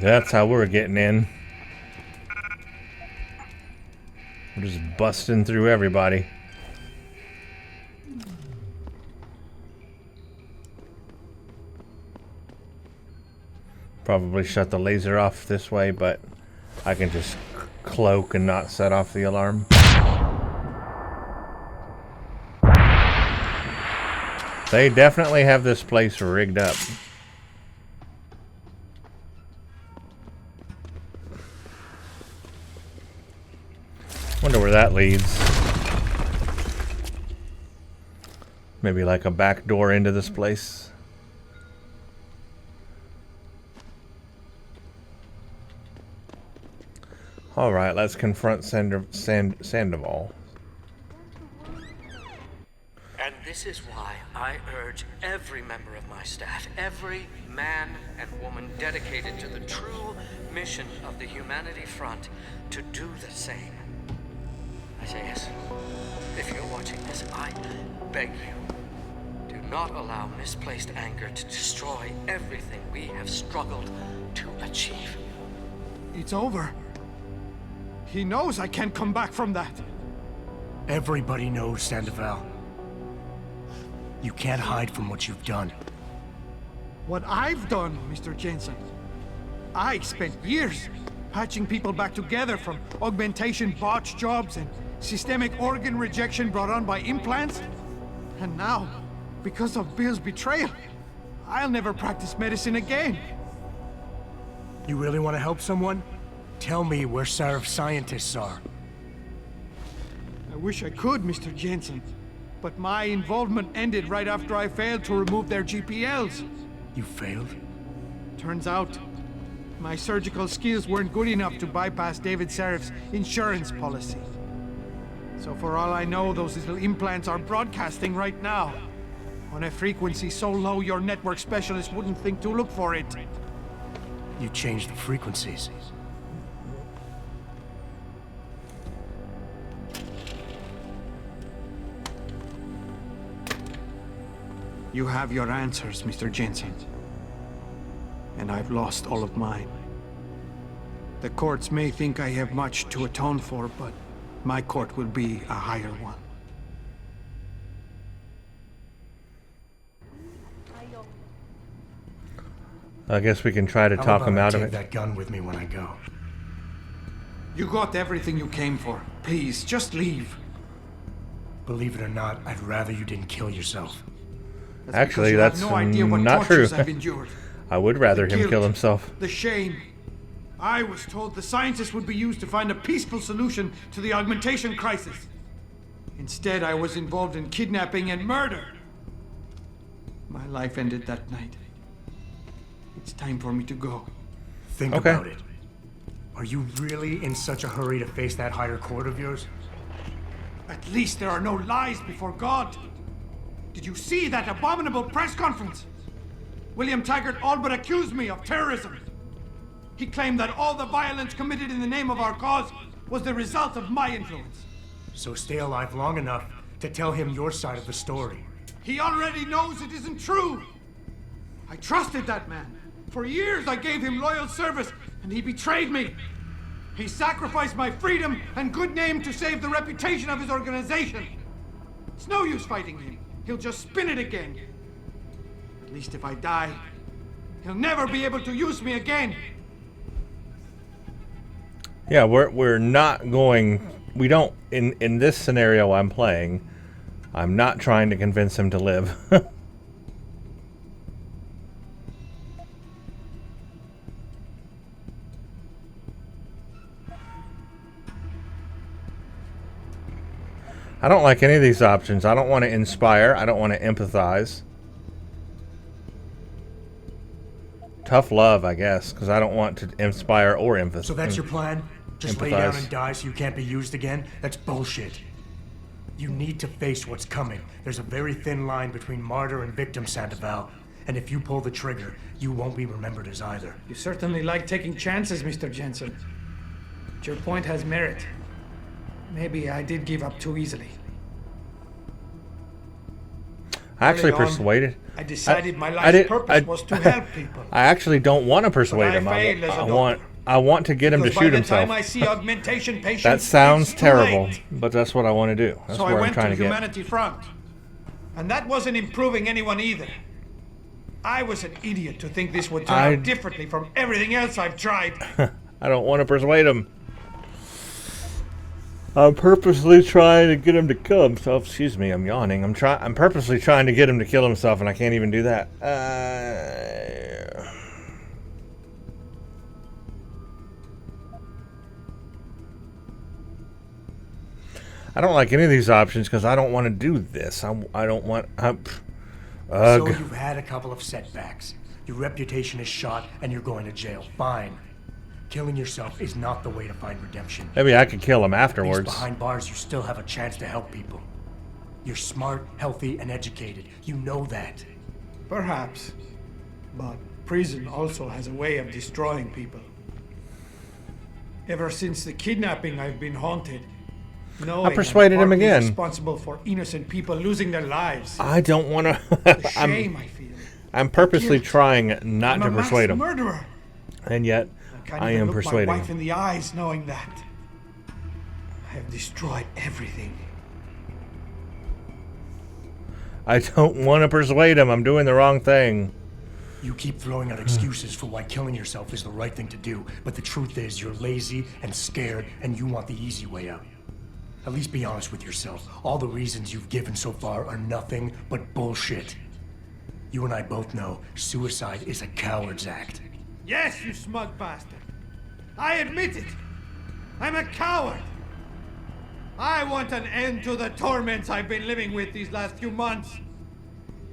Speaker 1: That's how we're getting in. busting through everybody. Probably shut the laser off this way, but I can just cloak and not set off the alarm. They definitely have this place rigged up. Wonder where that leads. Maybe like a back door into this place. All right, let's confront Sandoval.
Speaker 17: And this is why I urge every member of my staff, every man and woman dedicated to the true mission of the Humanity Front, to do the same. Isaias, if you're watching this, I beg you, do not allow misplaced anger to destroy everything we have struggled to achieve.
Speaker 5: It's over. He knows I can't come back from that.
Speaker 2: Everybody knows, Sandoval. You can't hide from what you've done.
Speaker 5: What I've done, Mr. Jensen. I spent years patching people back together from augmentation botch jobs and systemic organ rejection brought on by implants. And now, because of Bill's betrayal, I'll never practice medicine again.
Speaker 2: You really want to help someone? Tell me where Seraph's scientists are.
Speaker 5: I wish I could, Mr. Jensen. But my involvement ended right after I failed to remove their GPLs.
Speaker 2: You failed?
Speaker 5: Turns out, my surgical skills weren't good enough to bypass David Seraph's insurance policy. So for all I know, those little implants are broadcasting right now. On a frequency so low your network specialist wouldn't think to look for it.
Speaker 2: You changed the frequencies.
Speaker 5: You have your answers, Mr. Jensen. And I've lost all of mine. The courts may think I have much to atone for, but my court will be a higher one.
Speaker 1: I guess we can try to talk him out of it.
Speaker 2: That gun with me when I go.
Speaker 5: You got everything you came for. Please, just leave.
Speaker 2: Believe it or not, I'd rather you didn't kill yourself.
Speaker 1: Actually, that's not true. I would rather him kill himself.
Speaker 5: The shame. I was told the scientists would be used to find a peaceful solution to the augmentation crisis. Instead, I was involved in kidnapping and murder. My life ended that night. It's time for me to go.
Speaker 2: Think about it. Are you really in such a hurry to face that higher court of yours?
Speaker 5: At least there are no lies before God. Did you see that abominable press conference? William Taggart all but accused me of terrorism. He claimed that all the violence committed in the name of our cause was the result of my influence.
Speaker 2: So stay alive long enough to tell him your side of the story.
Speaker 5: He already knows it isn't true. I trusted that man. For years I gave him loyal service, and he betrayed me. He sacrificed my freedom and good name to save the reputation of his organization. It's no use fighting him. He'll just spin it again. At least if I die, he'll never be able to use me again.
Speaker 1: Yeah, we're not going. We don't in this scenario I'm playing. I'm not trying to convince him to live. I don't like any of these options. I don't want to inspire. I don't want to empathize. Tough love, I guess, because I don't want to inspire or empathize.
Speaker 2: So that's your plan? Just lay down and die so you can't be used again? That's bullshit. You need to face what's coming. There's a very thin line between martyr and victim, Sandoval. And if you pull the trigger, you won't be remembered as either.
Speaker 5: You certainly like taking chances, Mr. Jensen. But your point has merit. Maybe I did give up too easily.
Speaker 1: I actually persuaded.
Speaker 5: I decided my life's purpose was to help people.
Speaker 1: I actually don't want to persuade him. I I want to get him to shoot himself.
Speaker 5: By the time I see augmentation patients,
Speaker 1: That sounds
Speaker 5: it's too
Speaker 1: terrible,
Speaker 5: late.
Speaker 1: but that's what I want to do. That's
Speaker 5: So
Speaker 1: where
Speaker 5: I
Speaker 1: I'm
Speaker 5: went
Speaker 1: trying
Speaker 5: to
Speaker 1: to get.
Speaker 5: Humanity Front. And that wasn't improving anyone either. I was an idiot to think this would turn out differently from everything else I've tried.
Speaker 1: I don't want to persuade him. I'm purposely trying to get him to kill himself. Excuse me, I'm yawning. I'm purposely trying to get him to kill himself, and I can't even do that. I don't like any of these options because I don't want to do this. I don't want.
Speaker 2: So you've had a couple of setbacks. Your reputation is shot, and you're going to jail. Fine. Killing yourself is not the way to find redemption.
Speaker 1: Maybe I could kill him
Speaker 2: At
Speaker 1: afterwards.
Speaker 2: least behind bars, you still have a chance to help people. You're smart, healthy, and educated. You know that.
Speaker 5: Perhaps. But prison also has a way of destroying people. Ever since the kidnapping, I've been haunted.
Speaker 1: I persuaded him again.
Speaker 5: Responsible for innocent people losing their lives.
Speaker 1: I don't want to.
Speaker 5: The shame I feel.
Speaker 1: I'm purposely trying not to persuade him.
Speaker 5: Murderer.
Speaker 1: And yet, I am persuading
Speaker 5: my wife
Speaker 1: him.
Speaker 5: in the eyes knowing that. I have destroyed everything.
Speaker 1: I don't want to persuade him. I'm doing the wrong thing.
Speaker 2: You keep throwing out excuses for why killing yourself is the right thing to do, but the truth is you're lazy and scared and you want the easy way out. At least be honest with yourself. All the reasons you've given so far are nothing but bullshit. You and I both know suicide is a coward's act.
Speaker 5: Yes, you smug bastard. I admit it. I'm a coward. I want an end to the torments I've been living with these last few months.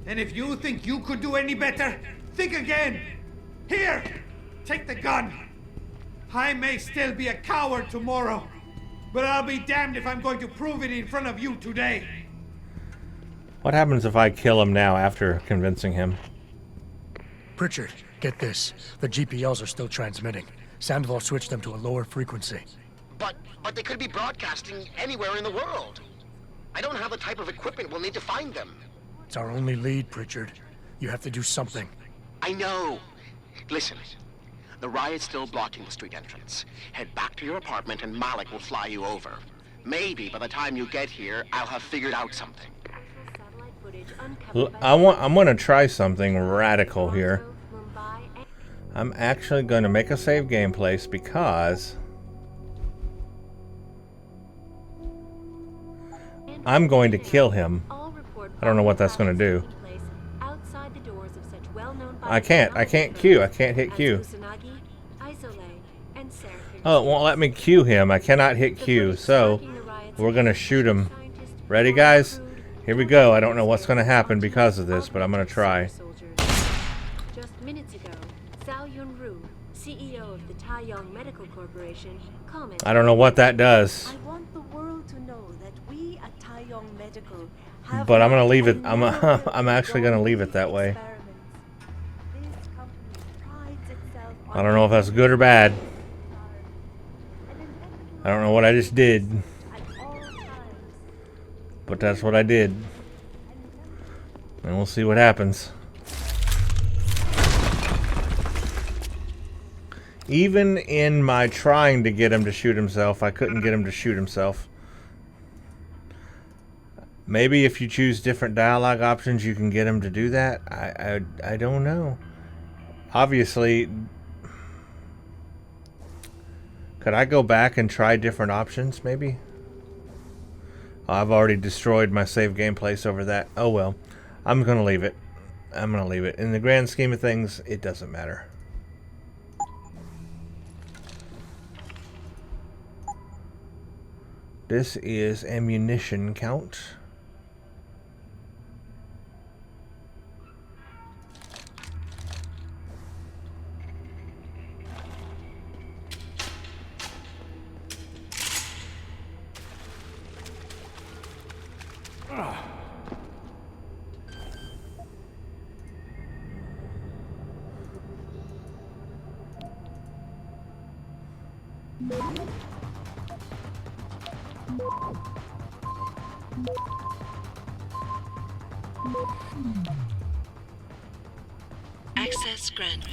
Speaker 5: And if you think you could do any better, think again. Here, take the gun. I may still be a coward tomorrow, but I'll be damned if I'm going to prove it in front of you today.
Speaker 1: What happens if I kill him now after convincing him?
Speaker 2: Pritchard, get this. The GPLs are still transmitting. Sandoval switched them to a lower frequency.
Speaker 13: But they could be broadcasting anywhere in the world. I don't have the type of equipment we'll need to find them.
Speaker 2: It's our only lead, Pritchard. You have to do something.
Speaker 13: I know. Listen, the riot's still blocking the street entrance. Head back to your apartment and Malik will fly you over. Maybe by the time you get here, I'll have figured out something.
Speaker 1: I'm going to try something radical here. I'm actually going to make a save game place because I'm going to kill him. I don't know what that's going to do. I can't Q. I can't hit Q. Oh, it won't let me Q him. I cannot hit Q. So we're going to shoot him. Ready, guys? Here we go. I don't know what's going to happen because of this, but I'm going to try.
Speaker 4: Just minutes ago, Zhao Yunru, CEO of the Taiyong Medical Corporation, commented.
Speaker 1: I don't know what that does.
Speaker 12: I want the world to know that we at Taiyong Medical have
Speaker 1: But I'm going to leave it. I'm actually going to leave it that way. I don't know if that's good or bad. I don't know what I just did. But that's what I did. And we'll see what happens. Even in my trying to get him to shoot himself, I couldn't get him to shoot himself. Maybe if you choose different dialogue options, you can get him to do that. I don't know. Obviously, could I go back and try different options, maybe? I've already destroyed my save game place over that. Oh well. I'm going to leave it. I'm going to leave it. In the grand scheme of things, it doesn't matter. This is ammunition count.
Speaker 3: Access granted.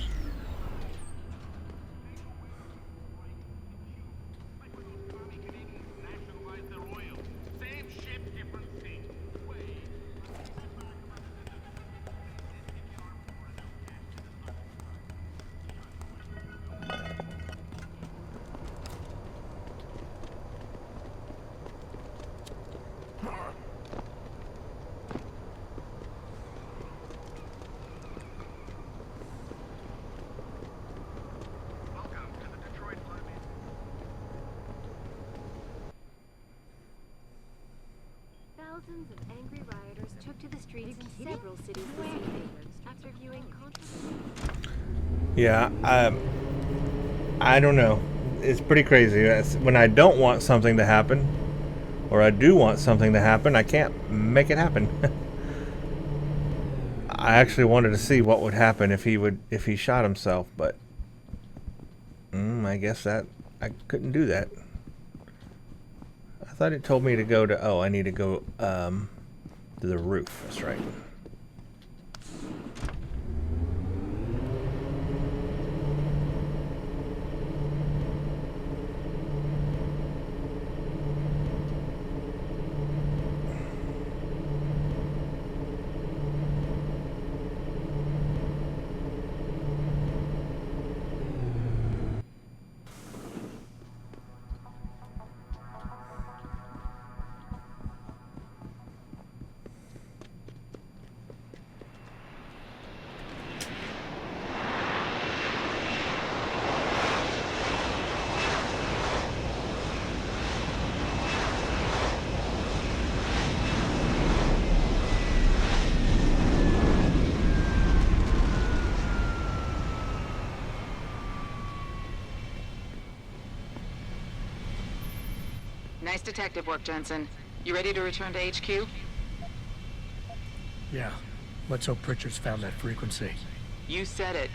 Speaker 7: Thousands of angry rioters took to the streets in several cities this evening after viewing controversial.
Speaker 1: Yeah, I don't know. It's pretty crazy. When I don't want something to happen, or I do want something to happen, I can't make it happen. I actually wanted to see what would happen if he shot himself, but I guess that I couldn't do that. I thought it told me to go to. Oh, I need to go to the roof. That's right.
Speaker 8: Nice detective work, Jensen. You ready to return to HQ?
Speaker 2: Yeah. Let's hope Pritchard's found that frequency.
Speaker 8: You said it.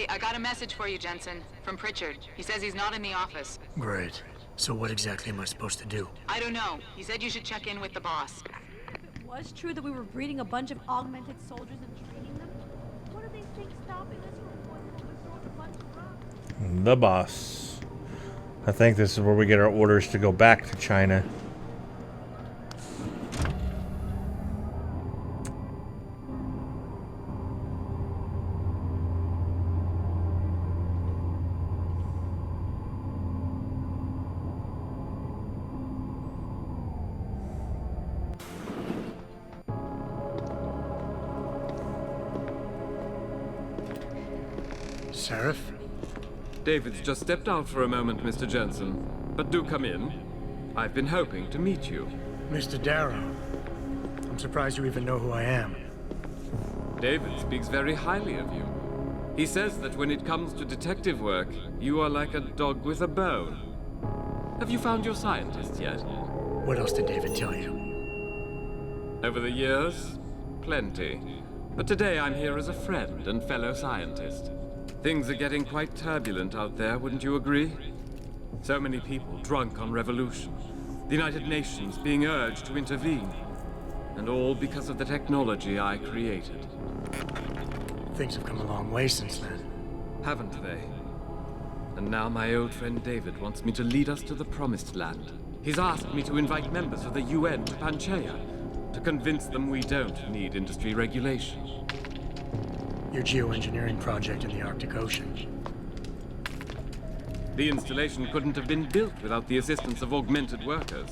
Speaker 8: I got a message for you, Jensen, from Pritchard. He says he's not in the office.
Speaker 19: Great. So what exactly am I supposed to do?
Speaker 8: I don't know. He said you should check in with the boss.
Speaker 12: If it was true that we were breeding a bunch of augmented soldiers and training them, what do they think stopping us from going when we throw a bunch of rocks?
Speaker 1: The boss. I think this is where we get our orders to go back to China.
Speaker 2: Sheriff?
Speaker 22: David's just stepped out for a moment, Mr. Jensen. But do come in. I've been hoping to meet you.
Speaker 2: Mr. Darrow. I'm surprised you even know who I am.
Speaker 22: David speaks very highly of you. He says that when it comes to detective work, you are like a dog with a bone. Have you found your scientist yet?
Speaker 2: What else did David tell you?
Speaker 22: Over the years, plenty. But today I'm here as a friend and fellow scientist. Things are getting quite turbulent out there, wouldn't you agree? So many people drunk on revolution. The United Nations being urged to intervene. And all because of the technology I created.
Speaker 2: Things have come a long way since then.
Speaker 22: Haven't they? And now my old friend David wants me to lead us to the Promised Land. He's asked me to invite members of the UN to Panchaea, to convince them we don't need industry regulation.
Speaker 2: Your geoengineering project in the Arctic Ocean.
Speaker 22: The installation couldn't have been built without the assistance of augmented workers.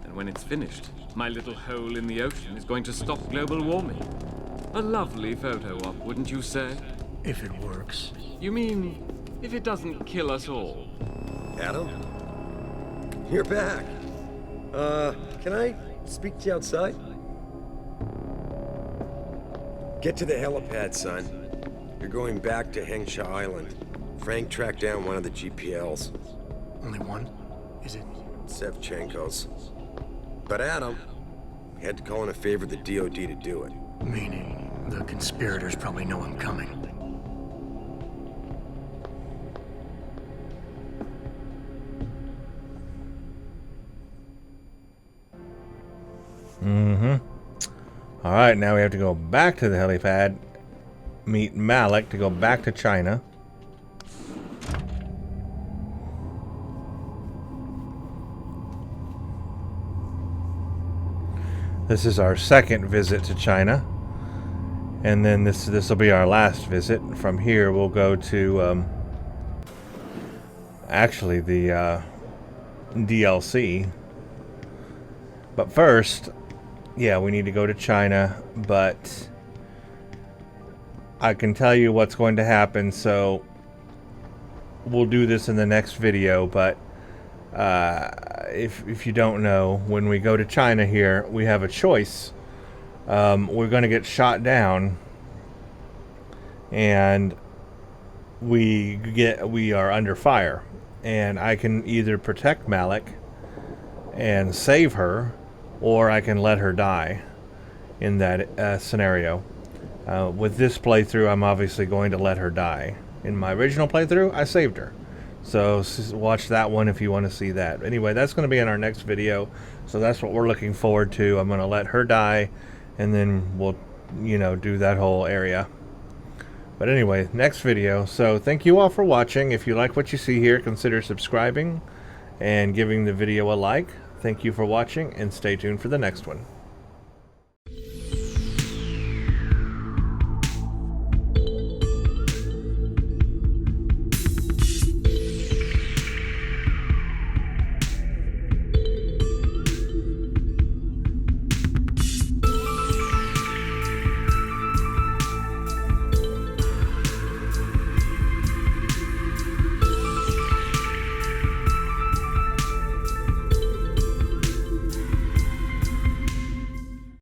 Speaker 22: And when it's finished, my little hole in the ocean is going to stop global warming. A lovely photo op, wouldn't you say?
Speaker 2: If it works.
Speaker 22: You mean, if it doesn't kill us all?
Speaker 11: Adam? You're back. Can I speak to you outside? Get to the helipad, son. You're going back to Hengsha Island. Frank tracked down one of the GPLs.
Speaker 2: Only one? Is it?
Speaker 11: Sevchenko's. But Adam, we had to call in a favor of the DOD to do it.
Speaker 2: Meaning, the conspirators probably know I'm coming.
Speaker 1: Alright, now we have to go back to the helipad, meet Malik to go back to China. This is our second visit to China. And then this will be our last visit. From here we'll go to actually the DLC. But first, yeah, we need to go to China, but I can tell you what's going to happen, so we'll do this in the next video. But if you don't know, when we go to China here, we have a choice. We're going to get shot down, and we are under fire, and I can either protect Malik and save her, or I can let her die in that scenario. With this playthrough, I'm obviously going to let her die. In my original playthrough, I saved her. So watch that one if you want to see that. Anyway, that's going to be in our next video. So that's what we're looking forward to. I'm going to let her die, and then we'll, do that whole area. But anyway, next video. So thank you all for watching. If you like what you see here, consider subscribing and giving the video a like. Thank you for watching, and stay tuned for the next one.